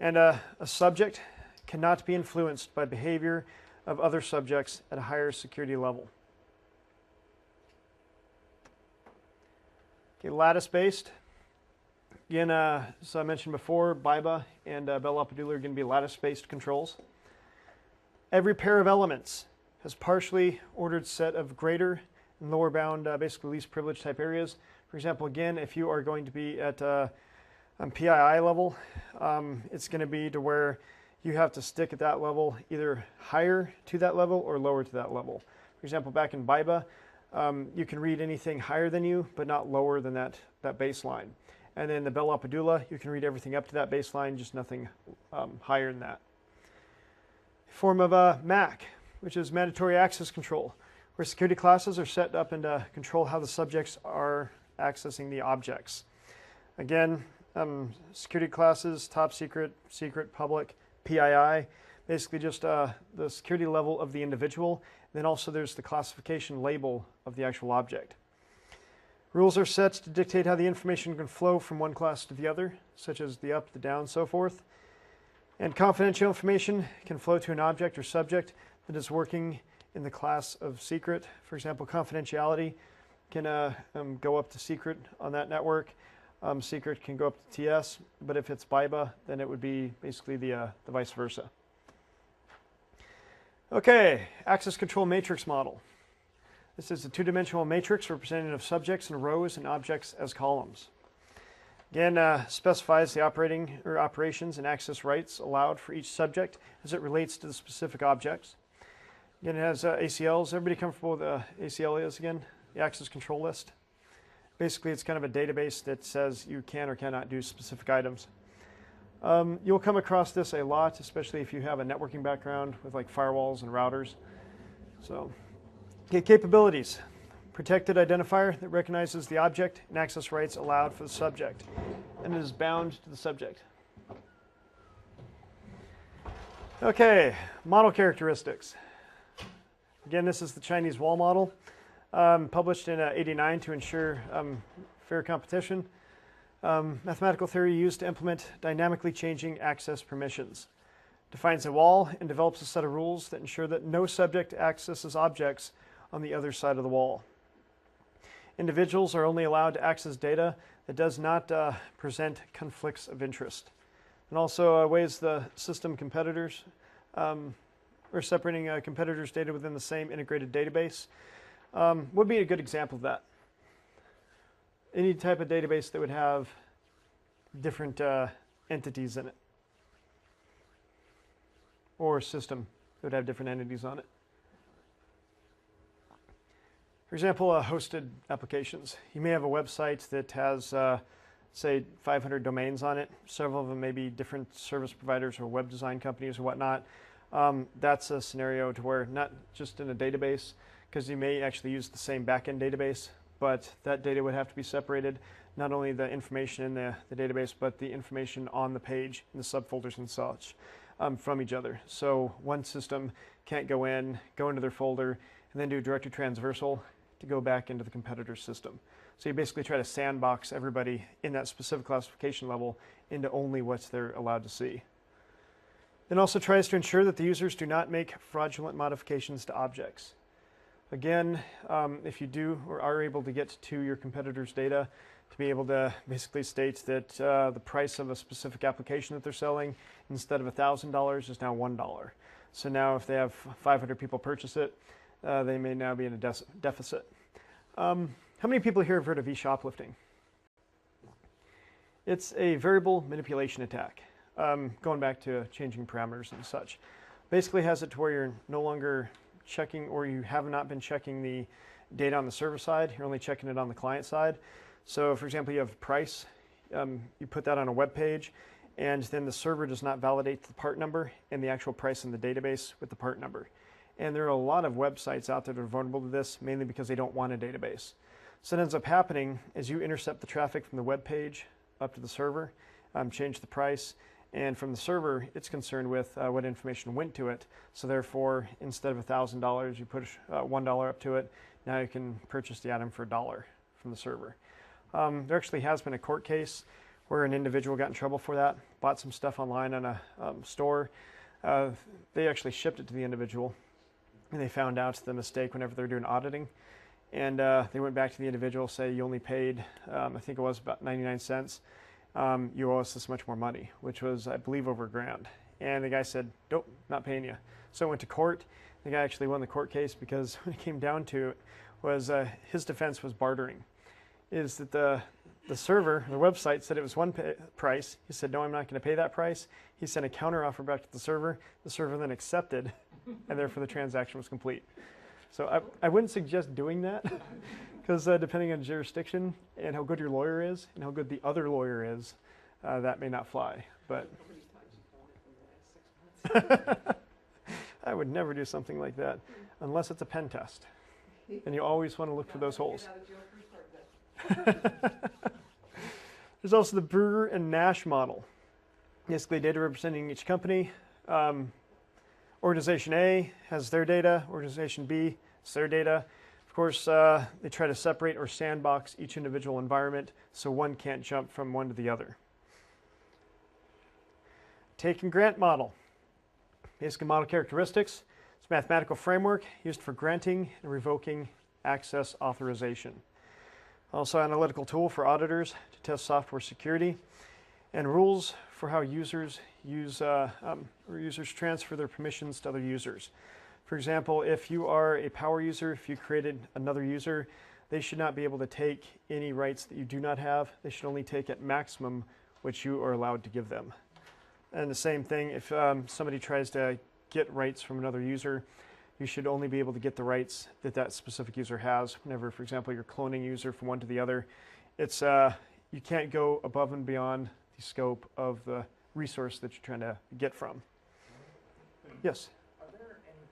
And a subject cannot be influenced by behavior of other subjects at a higher security level. Okay, lattice-based. Again, so I mentioned before, BIBA and Bell LaPadula are going to be lattice-based controls. Every pair of elements has partially ordered set of greater and lower bound, basically least privilege type areas. For example, again, if you are going to be at PII level, it's going to be to where you have to stick at that level, either higher to that level or lower to that level. For example, back in BIBA, you can read anything higher than you, but not lower than that baseline. And then the Bell LaPadula, you can read everything up to that baseline, just nothing higher than that. Form of MAC, which is mandatory access control, where security classes are set up and control how the subjects are accessing the objects. Again, security classes, top secret, secret, public, PII, basically just the security level of the individual. Then also there's the classification label of the actual object. Rules are set to dictate how the information can flow from one class to the other, such as the up, the down, so forth. And confidential information can flow to an object or subject that is working in the class of secret. For example, confidentiality can go up to secret on that network. Secret can go up to TS, but if it's BIBA, then it would be basically the vice versa. Okay, access control matrix model. This is a two-dimensional matrix representative of subjects in rows and objects as columns. Again, specifies the operating or operations and access rights allowed for each subject as it relates to the specific objects. Again, it has ACLs. Everybody comfortable with ACL is again? The access control list. Basically, it's kind of a database that says you can or cannot do specific items. You'll come across this a lot, especially if you have a networking background with like firewalls and routers. So, okay, capabilities. Protected identifier that recognizes the object and access rights allowed for the subject, and it is bound to the subject. Okay, model characteristics. Again, this is the Chinese wall model, published in '89 to ensure fair competition. Mathematical theory used to implement dynamically changing access permissions. Defines a wall and develops a set of rules that ensure that no subject accesses objects on the other side of the wall. Individuals are only allowed to access data that does not present conflicts of interest. And also weighs the system competitors, or separating competitors' data within the same integrated database. Would be a good example of that. Any type of database that would have different entities in it, or a system that would have different entities on it. For example, hosted applications. You may have a website that has, say, 500 domains on it. Several of them may be different service providers or web design companies or whatnot. That's a scenario to where not just in a database, because you may actually use the same backend database, but that data would have to be separated, not only the information in the database, but the information on the page in the subfolders and such from each other. So one system can't go into their folder, and then do directory transversal to go back into the competitor's system. So you basically try to sandbox everybody in that specific classification level into only what they're allowed to see. It also tries to ensure that the users do not make fraudulent modifications to objects. Again, if you do or are able to get to your competitor's data, to be able to basically state that the price of a specific application that they're selling, instead of $1,000, is now $1. So now if they have 500 people purchase it, they may now be in a deficit. How many people here have heard of e-shoplifting? It's a variable manipulation attack, going back to changing parameters and such. Basically has it to where you're no longer checking, or you have not been checking the data on the server side, you're only checking it on the client side. So for example, you have price, you put that on a web page, and then the server does not validate the part number and the actual price in the database with the part number. And there are a lot of websites out there that are vulnerable to this, mainly because they don't want a database. So what ends up happening is you intercept the traffic from the web page up to the server, change the price, and from the server, it's concerned with what information went to it. So therefore, instead of $1,000, you put $1 up to it. Now you can purchase the item for $1 from the server. There actually has been a court case where an individual got in trouble for that, bought some stuff online on a store. They actually shipped it to the individual, and they found out the mistake whenever they were doing auditing. And they went back to the individual, say, you only paid, I think it was about 99 cents. You owe us this much more money, which was, I believe, over $1,000. And the guy said, nope, not paying you. So I went to court. The guy actually won the court case because when it came down to it, was his defense was bartering. Is that the server, the website, said it was one price. He said, no, I'm not going to pay that price. He sent a counter offer back to the server. The server then accepted, and therefore the transaction was complete. So I wouldn't suggest doing that, because depending on jurisdiction and how good your lawyer is and how good the other lawyer is, that may not fly. But I would never do something like that unless it's a pen test. And you always want to look for those holes. There's also the Brewer and Nash model. Basically data representing each company. Organization A has their data. Organization B has their data. Of course, they try to separate or sandbox each individual environment so one can't jump from one to the other. Take and grant model. Basic model characteristics. It's a mathematical framework used for granting and revoking access authorization. Also, analytical tool for auditors to test software security, and rules for how users users transfer their permissions to other users. For example, if you are a power user, if you created another user, they should not be able to take any rights that you do not have. They should only take at maximum what you are allowed to give them. And the same thing, if somebody tries to get rights from another user, you should only be able to get the rights that that specific user has. Whenever, for example, you're cloning user from one to the other, it's you can't go above and beyond the scope of the resource that you're trying to get from. Yes? Are there any,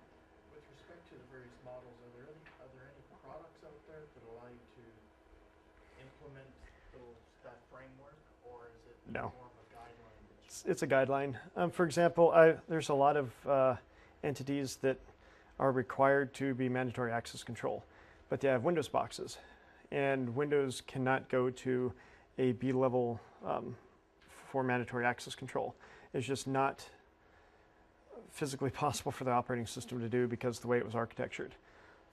with respect to the various models, are there any products out there that allow you to implement that framework, or is it No. more of a guideline? It's a guideline. For example, there's a lot of entities that are required to be mandatory access control, but they have Windows boxes, and Windows cannot go to a B level for mandatory access control. It's just not physically possible for the operating system to do because of the way it was architectured.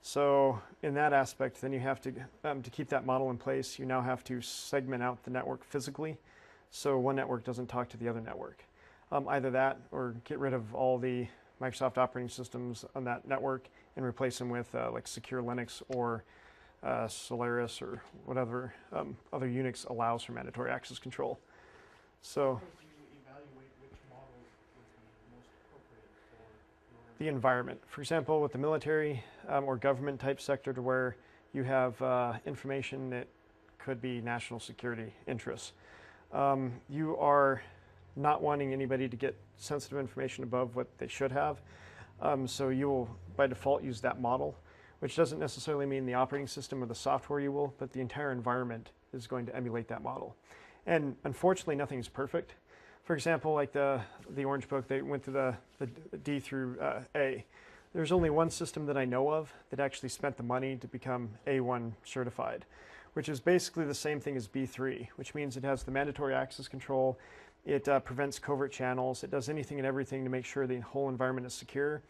So in that aspect, then you have to keep that model in place, you now have to segment out the network physically so one network doesn't talk to the other network. Either that or get rid of all the Microsoft operating systems on that network and replace them with like Secure Linux or Solaris or whatever other Unix allows for mandatory access control. So How do you evaluate which model would be most appropriate for your the environment, for example, with the military or government type sector, to where you have information that could be national security interests. You are not wanting anybody to get sensitive information above what they should have. So you will, by default, use that model, which doesn't necessarily mean the operating system or the software you will, but the entire environment is going to emulate that model. And unfortunately, nothing is perfect. For example, like the Orange Book, they went through the D through A. There's only one system that I know of that actually spent the money to become A1 certified, which is basically the same thing as B3, which means it has the mandatory access control, it prevents covert channels, it does anything and everything to make sure the whole environment is secure.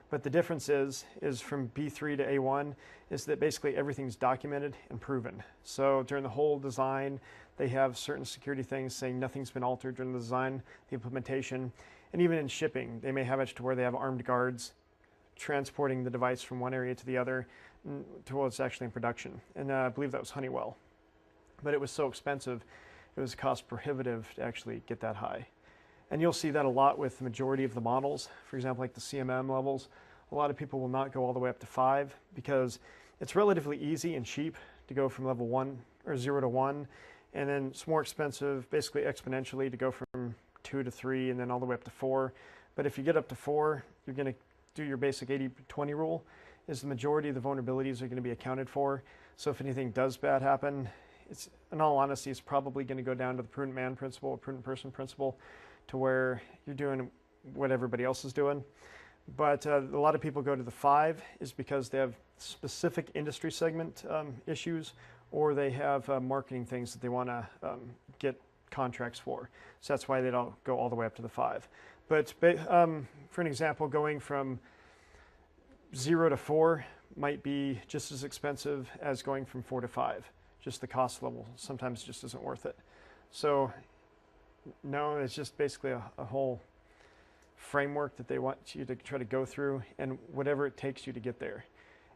But the difference is from B3 to A1 is that basically everything's documented and proven. So during the whole design, they have certain security things saying nothing's been altered during the design, the implementation, and even in shipping, they may have it to where they have armed guards transporting the device from one area to the other until it's actually in production. And I believe that was Honeywell. But it was so expensive, it was cost prohibitive to actually get that high. And you'll see that a lot with the majority of the models. For example, like the CMM levels, a lot of people will not go all the way up to 5 because it's relatively easy and cheap to go from level 1 or 0 to 1. And then it's more expensive, basically exponentially, to go from 2 to 3 and then all the way up to 4. But if you get up to 4, you're going to do your basic 80-20 rule, is the majority of the vulnerabilities are going to be accounted for. So if anything does bad happen, it's, in all honesty, it's probably going to go down to the prudent man principle or prudent person principle, to where you're doing what everybody else is doing. But a lot of people go to the 5 is because they have specific industry segment issues, or they have marketing things that they want to get contracts for. So that's why they don't go all the way up to the 5. But for an example, going from 0 to 4 might be just as expensive as going from 4 to 5. Just the cost level sometimes just isn't worth it. So no, it's just basically a whole framework that they want you to try to go through, and whatever it takes you to get there.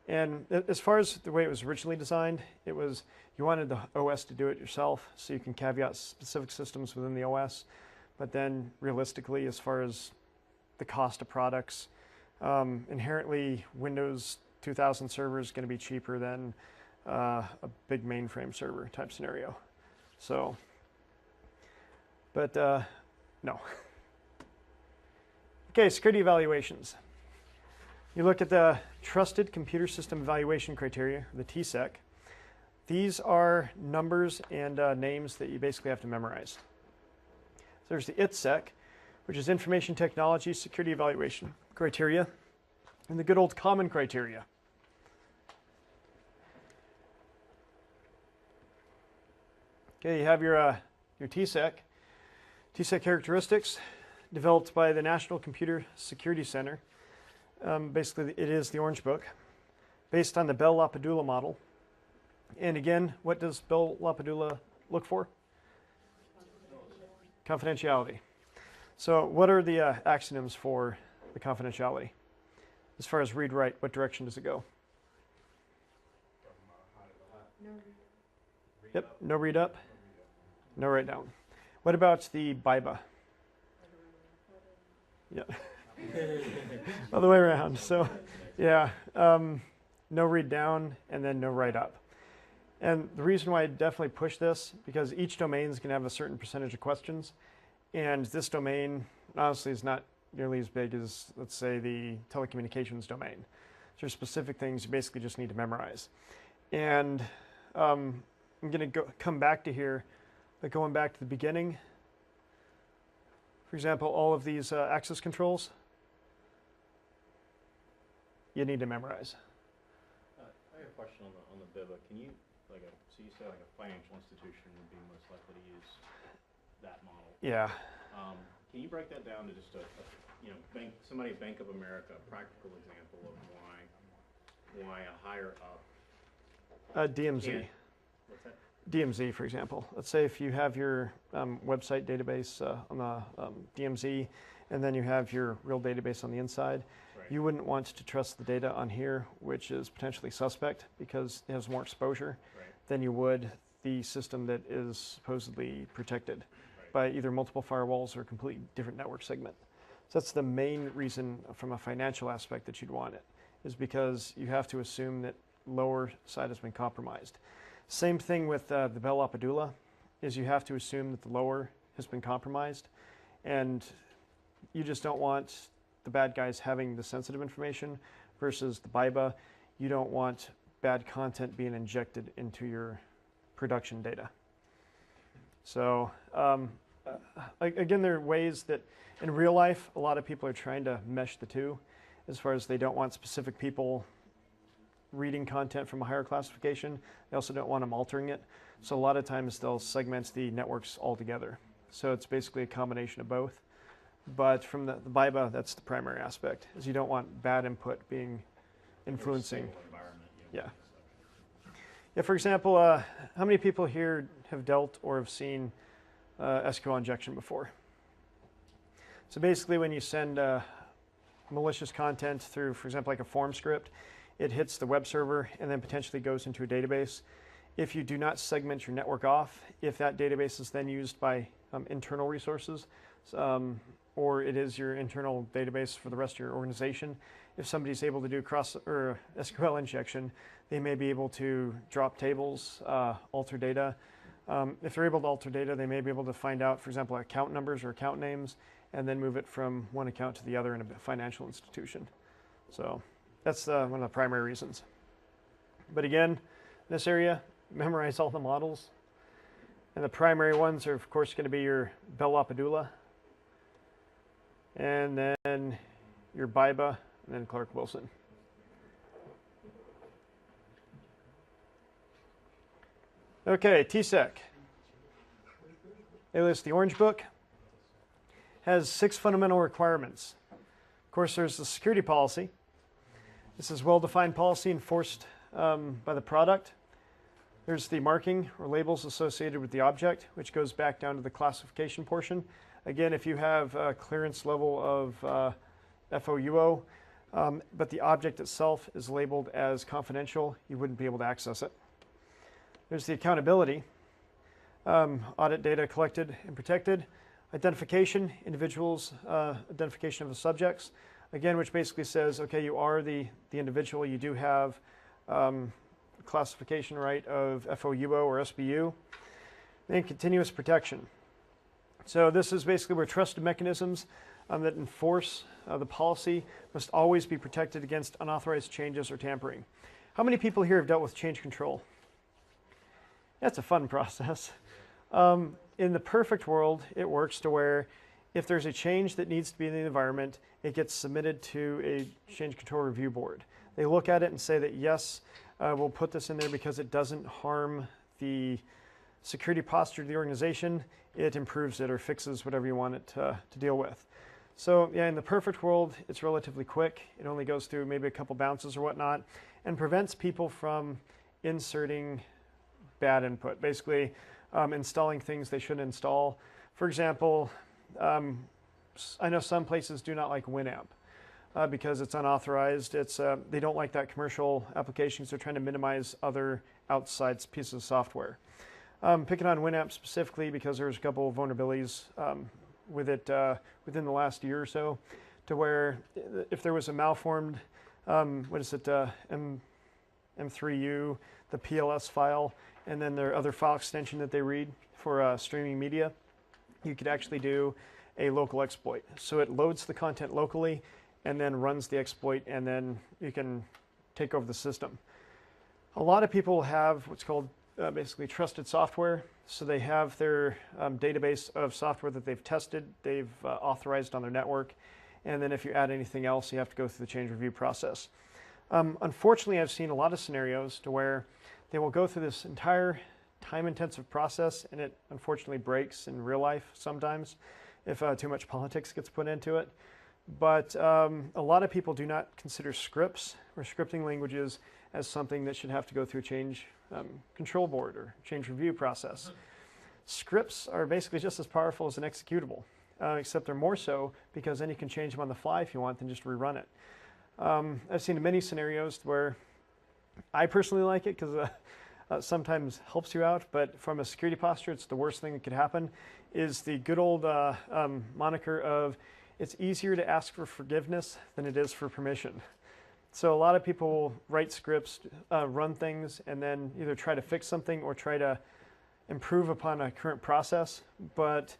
And as far as the way it was originally designed, it was, you wanted the OS to do it yourself, so you can caveat specific systems within the OS. But then realistically, as far as the cost of products, inherently Windows 2000 server is going to be cheaper than a big mainframe server type scenario. So, but no. Okay, security evaluations. You look at the Trusted Computer System Evaluation Criteria, the TSEC. These are numbers and names that you basically have to memorize. So there's the ITSEC, which is Information Technology Security Evaluation Criteria, and the good old common criteria. Okay, you have your TSEC. TSEC characteristics, developed by the National Computer Security Center. Basically, it is the Orange Book, based on the Bell-LaPadula model. And again, what does Bell-LaPadula look for? Confidentiality. So what are the axioms for the confidentiality? As far as read-write, what direction does it go? No. Yep, no read up, no write down. What about the BIBA? Yeah, other way around. So, yeah, no read down and then no write up. And the reason why I definitely push this, because each domain is going to have a certain percentage of questions. And this domain, honestly, is not nearly as big as, let's say, the telecommunications domain. So there's specific things you basically just need to memorize. And I'm going to come back to here, but going back to the beginning. For example, all of these access controls, you need to memorize. I have a question on the BIBA. Can you, so you say like a financial institution would be most likely to use that model. Yeah. Can you break that down to just somebody at Bank of America, a practical example of why a higher up DMZ. What's that? DMZ, for example. Let's say if you have your website database on the DMZ, and then you have your real database on the inside, Right. you wouldn't want to trust the data on here, which is potentially suspect because it has more exposure Right. than you would the system that is supposedly protected Right. by either multiple firewalls or a completely different network segment. So that's the main reason from a financial aspect that you'd want it, is because you have to assume that lower side has been compromised. Same thing with the Bell Lapidula, is you have to assume that the lower has been compromised, and you just don't want the bad guys having the sensitive information versus the BIBA. You don't want bad content being injected into your production data. So again, there are ways that in real life, a lot of people are trying to mesh the two, as far as they don't want specific people reading content from a higher classification. They also don't want them altering it. So a lot of times they'll segment the networks altogether. So it's basically a combination of both. But from the BIBA, that's the primary aspect, is you don't want bad input being influencing. Stable environment, Yeah. Yeah, for example, how many people here have dealt or have seen SQL injection before? So basically when you send malicious content through, for example, like a form script, it hits the web server and then potentially goes into a database. If you do not segment your network off, if that database is then used by internal resources, or it is your internal database for the rest of your organization, if somebody's able to do SQL injection, they may be able to drop tables, alter data. If they're able to alter data, they may be able to find out, for example, account numbers or account names, and then move it from one account to the other in a financial institution. So that's one of the primary reasons. But again, in this area, memorize all the models. And the primary ones are, of course, going to be your Bell Lapidula, and then your BIBA, and then Clark Wilson. Okay, TSEC, alias the Orange Book, has 6 fundamental requirements. Of course, there's the security policy. This is well-defined policy enforced by the product. There's the marking or labels associated with the object, which goes back down to the classification portion. Again, if you have a clearance level of FOUO, but the object itself is labeled as confidential, you wouldn't be able to access it. There's the accountability, audit data collected and protected, identification, individuals, identification of the subjects, again, which basically says, okay, you are the individual, you do have classification right of FOUO or SBU, and continuous protection. So this is basically where trusted mechanisms that enforce the policy must always be protected against unauthorized changes or tampering. How many people here have dealt with change control? That's a fun process. In the perfect world, it works to where if there's a change that needs to be in the environment, it gets submitted to a change control review board. They look at it and say that, yes, we'll put this in there because it doesn't harm the security posture of the organization. It improves it or fixes whatever you want it to deal with. So yeah, in the perfect world, it's relatively quick. It only goes through maybe a couple bounces or whatnot, and prevents people from inserting bad input, basically installing things they shouldn't install. For example, I know some places do not like Winamp. because it's unauthorized. They don't like that commercial applications. They're trying to minimize other outside pieces of software. Picking on WinApp specifically because there's a couple of vulnerabilities with it within the last year or so, to where if there was a malformed, M3U, the PLS file, and then their other file extension that they read for streaming media, you could actually do a local exploit. So it loads the content locally and then runs the exploit, and then you can take over the system. A lot of people have what's called basically trusted software. So they have their database of software that they've tested, they've authorized on their network, and then if you add anything else, you have to go through the change review process. Unfortunately, I've seen a lot of scenarios to where they will go through this entire time-intensive process, and it unfortunately breaks in real life sometimes if too much politics gets put into it. But a lot of people do not consider scripts or scripting languages as something that should have to go through a change control board or change review process. Scripts are basically just as powerful as an executable, except they're more so because then you can change them on the fly if you want, then just rerun it. I've seen many scenarios where I personally like it because sometimes helps you out, but from a security posture, it's the worst thing that could happen, is the good old moniker of it's easier to ask for forgiveness than it is for permission. So a lot of people write scripts, run things, and then either try to fix something or try to improve upon a current process. But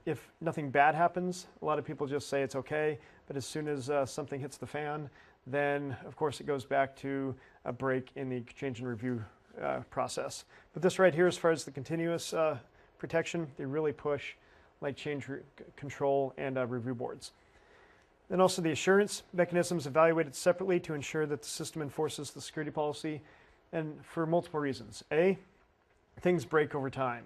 if nothing bad happens, a lot of people just say it's okay. But as soon as something hits the fan, then of course it goes back to a break in the change and review process. But this right here, as far as the continuous protection, they really push like change control and review boards. Then also the assurance mechanisms evaluated separately to ensure that the system enforces the security policy, and for multiple reasons. A, things break over time.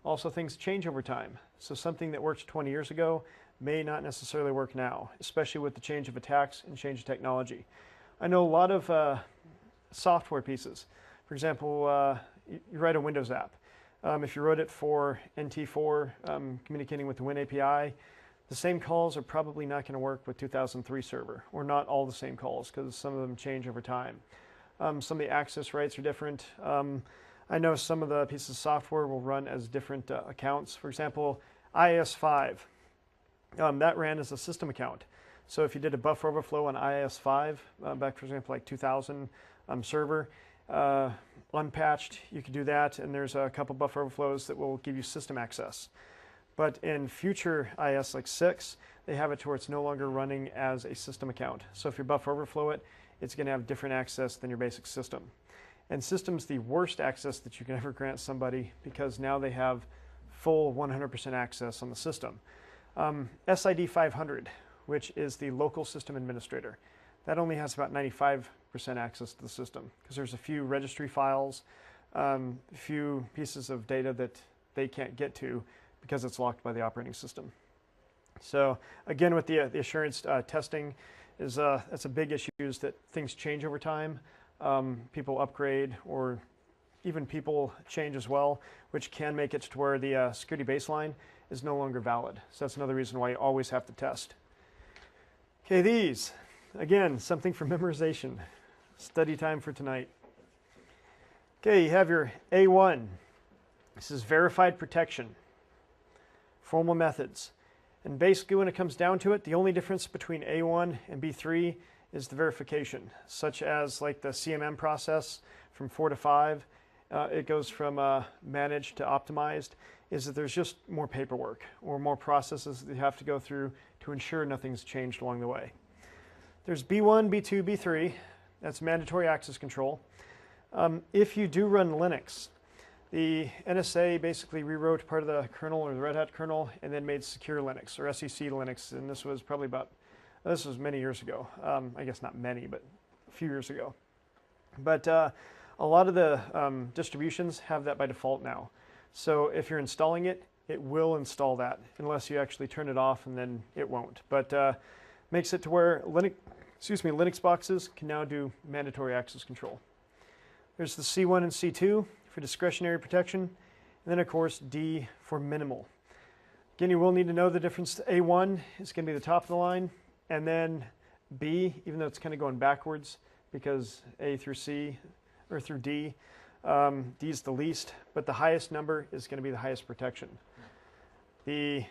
Also, things change over time. So something that worked 20 years ago may not necessarily work now, especially with the change of attacks and change of technology. I know a lot of software pieces. For example, you write a Windows app. If you wrote it for NT4, communicating with the Win API, the same calls are probably not going to work with 2003 server, or not all the same calls, because some of them change over time. Some of the access rights are different. I know some of the pieces of software will run as different accounts. For example, IIS-5, that ran as a system account. So if you did a buffer overflow on IIS-5, back for example like 2000 server, unpatched, you could do that, and there's a couple buffer overflows that will give you system access. But in future IIS like 6, they have it to where it's no longer running as a system account. So if you buffer overflow it, it's going to have different access than your basic system. And system's the worst access that you can ever grant somebody, because now they have full 100% access on the system. SID 500, which is the local system administrator, that only has about 95% access to the system, because there's a few registry files, a few pieces of data that they can't get to because it's locked by the operating system. So again, with the assurance testing, that's a big issue, is that things change over time. People upgrade, or even people change as well, which can make it to where the security baseline is no longer valid. So that's another reason why you always have to test. Okay, these, again, something for memorization. Study time for tonight. Okay, you have your A1. This is verified protection. Formal methods. And basically when it comes down to it, the only difference between A1 and B3 is the verification, such as like the CMM process from 4 to 5. It goes from managed to optimized, is that there's just more paperwork or more processes that you have to go through to ensure nothing's changed along the way. There's B1, B2, B3. That's mandatory access control. If you do run Linux, the NSA basically rewrote part of the kernel or the Red Hat kernel and then made secure Linux or SEC Linux, and this was probably this was many years ago. I guess not many, but a few years ago. But a lot of the distributions have that by default now. So if you're installing it, it will install that unless you actually turn it off, and then it won't. But makes it to where Linux boxes can now do mandatory access control. There's the C1 and C2 for discretionary protection, and then of course D for minimal. Again, you will need to know the difference. A1 is going to be the top of the line, and then B, even though it's kind of going backwards because A through C or through D, D is the least, but the highest number is going to be the highest protection. The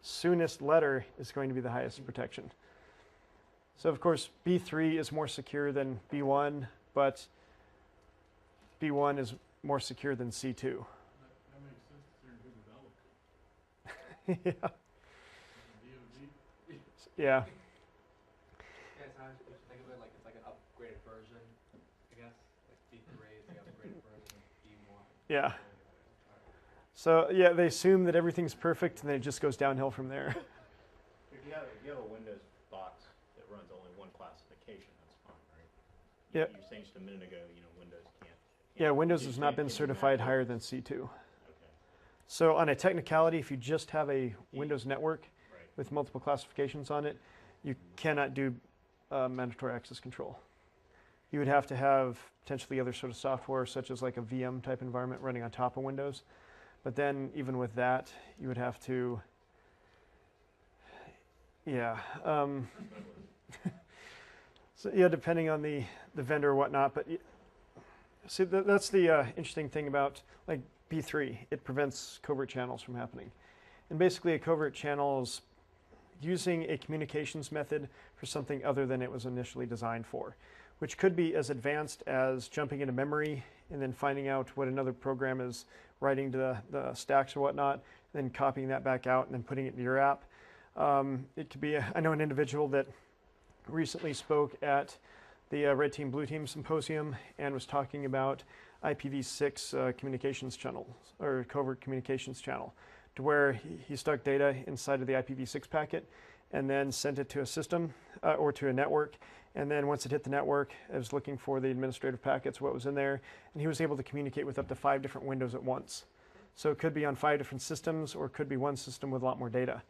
soonest letter is going to be the highest protection. So of course B3 is more secure than B1, but B1 is more secure than C2. That makes sense considering who developed it. Yeah. DoD. Yeah. Yeah, it's not, you should think of it like it's like an upgraded version, I guess. Like B3 is the upgraded version of B1. Yeah. So yeah, they assume that everything's perfect and then it just goes downhill from there. If you have a Windows box that runs only one classification, that's fine, right? Yeah. You were saying just a minute ago, Windows can't. Yeah, Windows you has not can't been get certified network. higher than C2. Okay, So on a technicality, if you just have a Windows network right. with multiple classifications on it, you cannot do mandatory access control. You would have to have potentially other sort of software, such as like a VM type environment running on top of Windows. But then even with that, you would have to, yeah. So yeah, depending on the vendor or whatnot. But see, that's the interesting thing about like B3. It prevents covert channels from happening. And basically a covert channel is using a communications method for something other than it was initially designed for, which could be as advanced as jumping into memory and then finding out what another program is writing to the stacks or whatnot, then copying that back out and then putting it into your app. It could be, I know an individual that recently spoke at the Red Team Blue Team Symposium and was talking about IPv6 communications channels, or covert communications channel, to where he stuck data inside of the IPv6 packet and then sent it to a system or to a network. And then once it hit the network, it was looking for the administrative packets, what was in there, and he was able to communicate with up to 5 different windows at once. So it could be on 5 different systems, or it could be one system with a lot more data.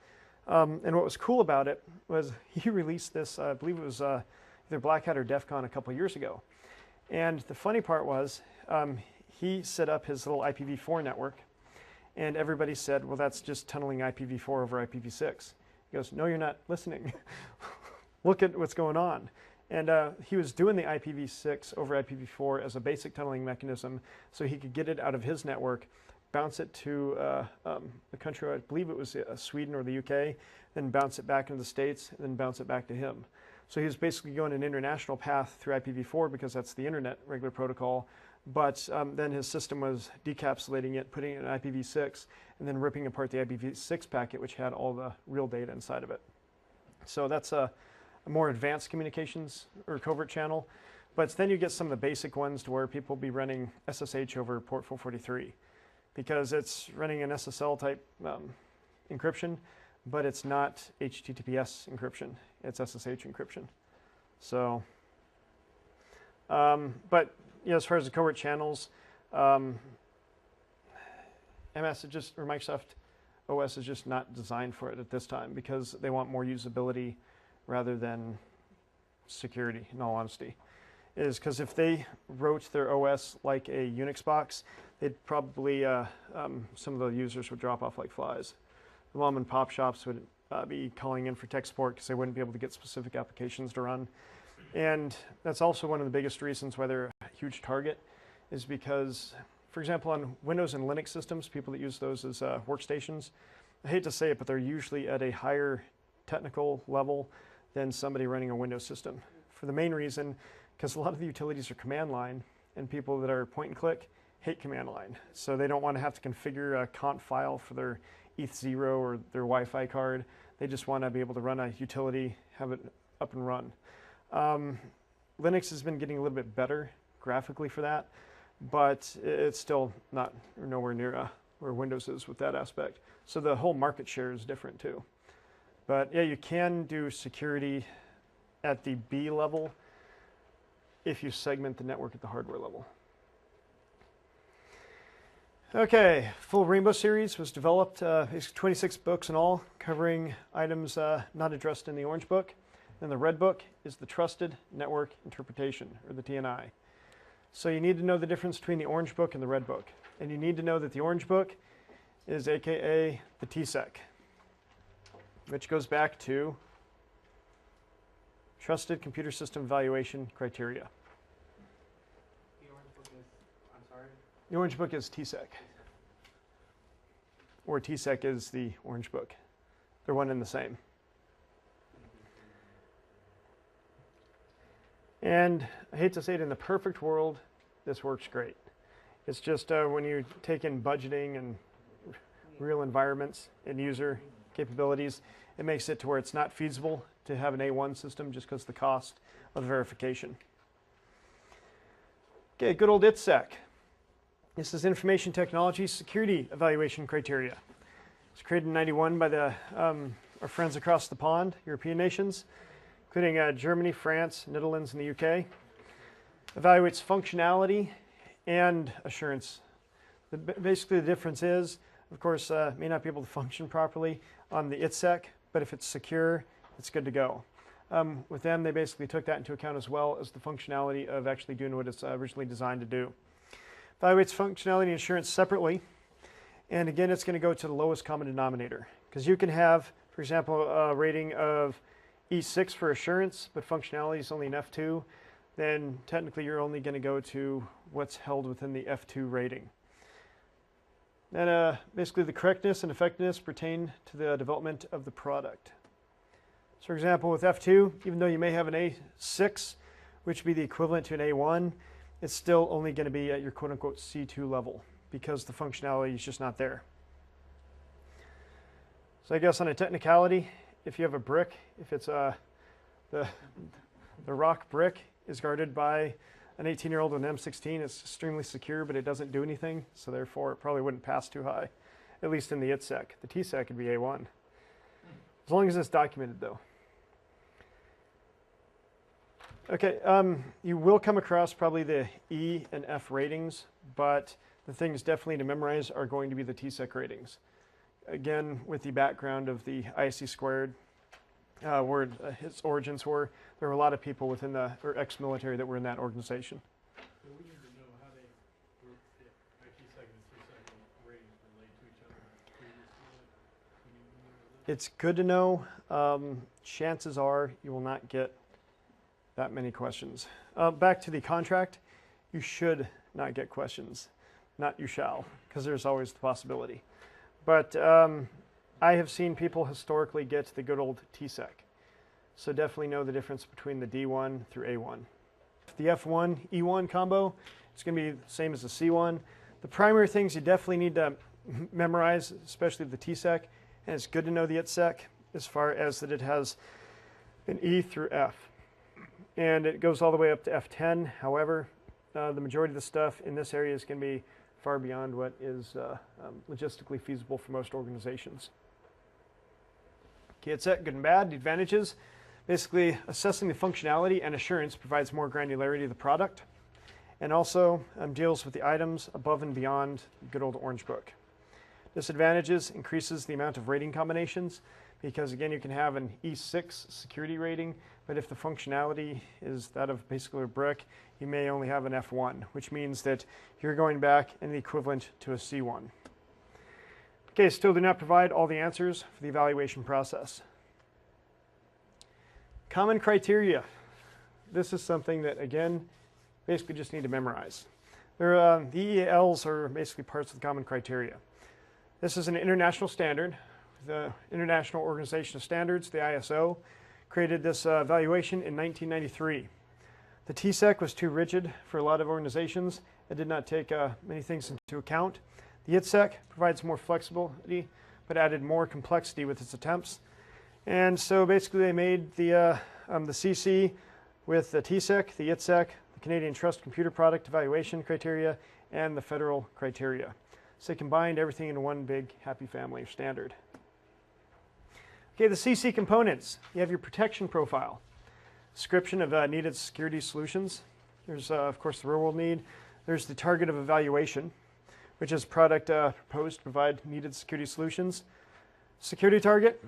And what was cool about it was he released this, I believe it was either Black Hat or DEF CON a couple years ago. And the funny part was he set up his little IPv4 network, and everybody said, well, that's just tunneling IPv4 over IPv6. He goes, no, you're not listening. Look at what's going on. And he was doing the IPv6 over IPv4 as a basic tunneling mechanism so he could get it out of his network, bounce it to the country, I believe it was Sweden or the UK, then bounce it back into the States, and then bounce it back to him. So he was basically going an international path through IPv4 because that's the internet regular protocol, but then his system was decapsulating it, putting it in IPv6, and then ripping apart the IPv6 packet, which had all the real data inside of it. So that's a more advanced communications or covert channel, but then you get some of the basic ones to where people will be running SSH over port 443 because it's running an SSL type encryption, but it's not HTTPS encryption, it's SSH encryption. So, but as far as the covert channels, MS is just, or Microsoft OS is just not designed for it at this time because they want more usability rather than security, in all honesty. Is because if they wrote their OS like a Unix box, they'd probably, some of the users would drop off like flies. The mom and pop shops would be calling in for tech support because they wouldn't be able to get specific applications to run. And that's also one of the biggest reasons why they're a huge target, is because, for example, on Windows and Linux systems, people that use those as workstations, I hate to say it, but they're usually at a higher technical level than somebody running a Windows system. For the main reason, because a lot of the utilities are command line, and people that are point and click hate command line. So they don't want to have to configure a conf file for their ETH0 or their Wi-Fi card. They just want to be able to run a utility, have it up and run. Linux has been getting a little bit better graphically for that, but it's still not nowhere near where Windows is with that aspect. So the whole market share is different too. But yeah, you can do security at the B level if you segment the network at the hardware level. Okay, full Rainbow series was developed, it's 26 books in all, covering items not addressed in the Orange Book. And the Red Book is the Trusted Network Interpretation, or the TNI. So you need to know the difference between the Orange Book and the Red Book. And you need to know that the Orange Book is AKA the TSEC, which goes back to Trusted Computer System Evaluation Criteria. The orange book is, I'm sorry? The Orange Book is TSEC, or TSEC is the Orange Book. They're one and the same. And I hate to say it, in the perfect world, this works great. It's just when you take in budgeting and real environments and user capabilities, it makes it to where it's not feasible to have an A1 system just because of the cost of the verification. Okay, good old ITSEC. This is Information Technology Security Evaluation Criteria. It's created in '91 by our friends across the pond, European nations, including Germany, France, Netherlands, and the UK. Evaluates functionality and assurance. Basically, the difference is, of course, may not be able to function properly on the ITSEC, but if it's secure, it's good to go. With them, they basically took that into account as well as the functionality of actually doing what it's originally designed to do. Evaluates functionality and assurance separately. And again, it's going to go to the lowest common denominator. Because you can have, for example, a rating of E6 for assurance, but functionality is only an F2, then technically you're only going to go to what's held within the F2 rating. And basically the correctness and effectiveness pertain to the development of the product. So for example, with F2, even though you may have an A6, which would be the equivalent to an A1, it's still only going to be at your quote-unquote C2 level because the functionality is just not there. So I guess on a technicality, if you have a brick, if it's the rock brick is guarded by an 18-year-old with an M16, it's extremely secure, but it doesn't do anything, so therefore it probably wouldn't pass too high, at least in the ITSEC. The TSEC would be A1, as long as it's documented, though. Okay, you will come across probably the E and F ratings, but the things definitely to memorize are going to be the TSEC ratings. Again, with the background of the ISC squared, where its origins were, there were a lot of people within the, or ex-military that were in that organization. So we need to know how they, the IT-Sec and T-Sec ratings relate to each other previously. We need to know that. It's good to know. Chances are you will not get that many questions. Back to the contract, you should not get questions. Not you shall, because there's always the possibility. But I have seen people historically get the good old TSEC. So definitely know the difference between the D1 through A1. The F1, E1 combo, it's going to be the same as the C1. The primary things you definitely need to memorize, especially the TSEC, and it's good to know the ITSEC as far as that it has an E through F. And it goes all the way up to F10. However, the majority of the stuff in this area is going to be far beyond what is logistically feasible for most organizations. Okay, ITSEC, good and bad. The advantages, basically assessing the functionality and assurance provides more granularity of the product, and also deals with the items above and beyond the good old Orange Book. Disadvantages, increases the amount of rating combinations, because again, you can have an E6 security rating, but if the functionality is that of basically a brick, you may only have an F1, which means that you're going back in the equivalent to a C1. Okay, still do not provide all the answers for the evaluation process. Common criteria. This is something that, again, basically just need to memorize. The EALs are basically parts of the common criteria. This is an international standard. The International Organization of Standards, the ISO, created this evaluation in 1993. The TSEC was too rigid for a lot of organizations. It did not take many things into account. The ITSEC provides more flexibility, but added more complexity with its attempts. And so basically they made the CC with the TSEC, the ITSEC, the Canadian Trust Computer Product Evaluation Criteria, and the federal criteria. So they combined everything into one big happy family standard. Okay, the CC components. You have your protection profile, description of needed security solutions. There's, of course, the real-world need. There's the target of evaluation, which is product proposed to provide needed security solutions. Security target.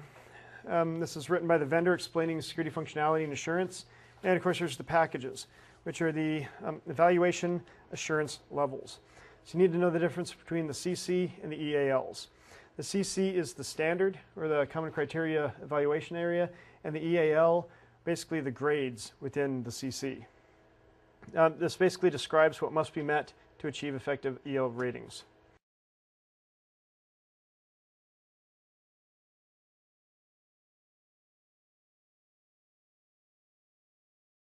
This is written by the vendor explaining security functionality and assurance. And, of course, there's the packages, which are the evaluation assurance levels. So you need to know the difference between the CC and the EALs. The CC is the standard, or the common criteria evaluation area, and the EAL basically the grades within the CC. This basically describes what must be met to achieve effective EL ratings.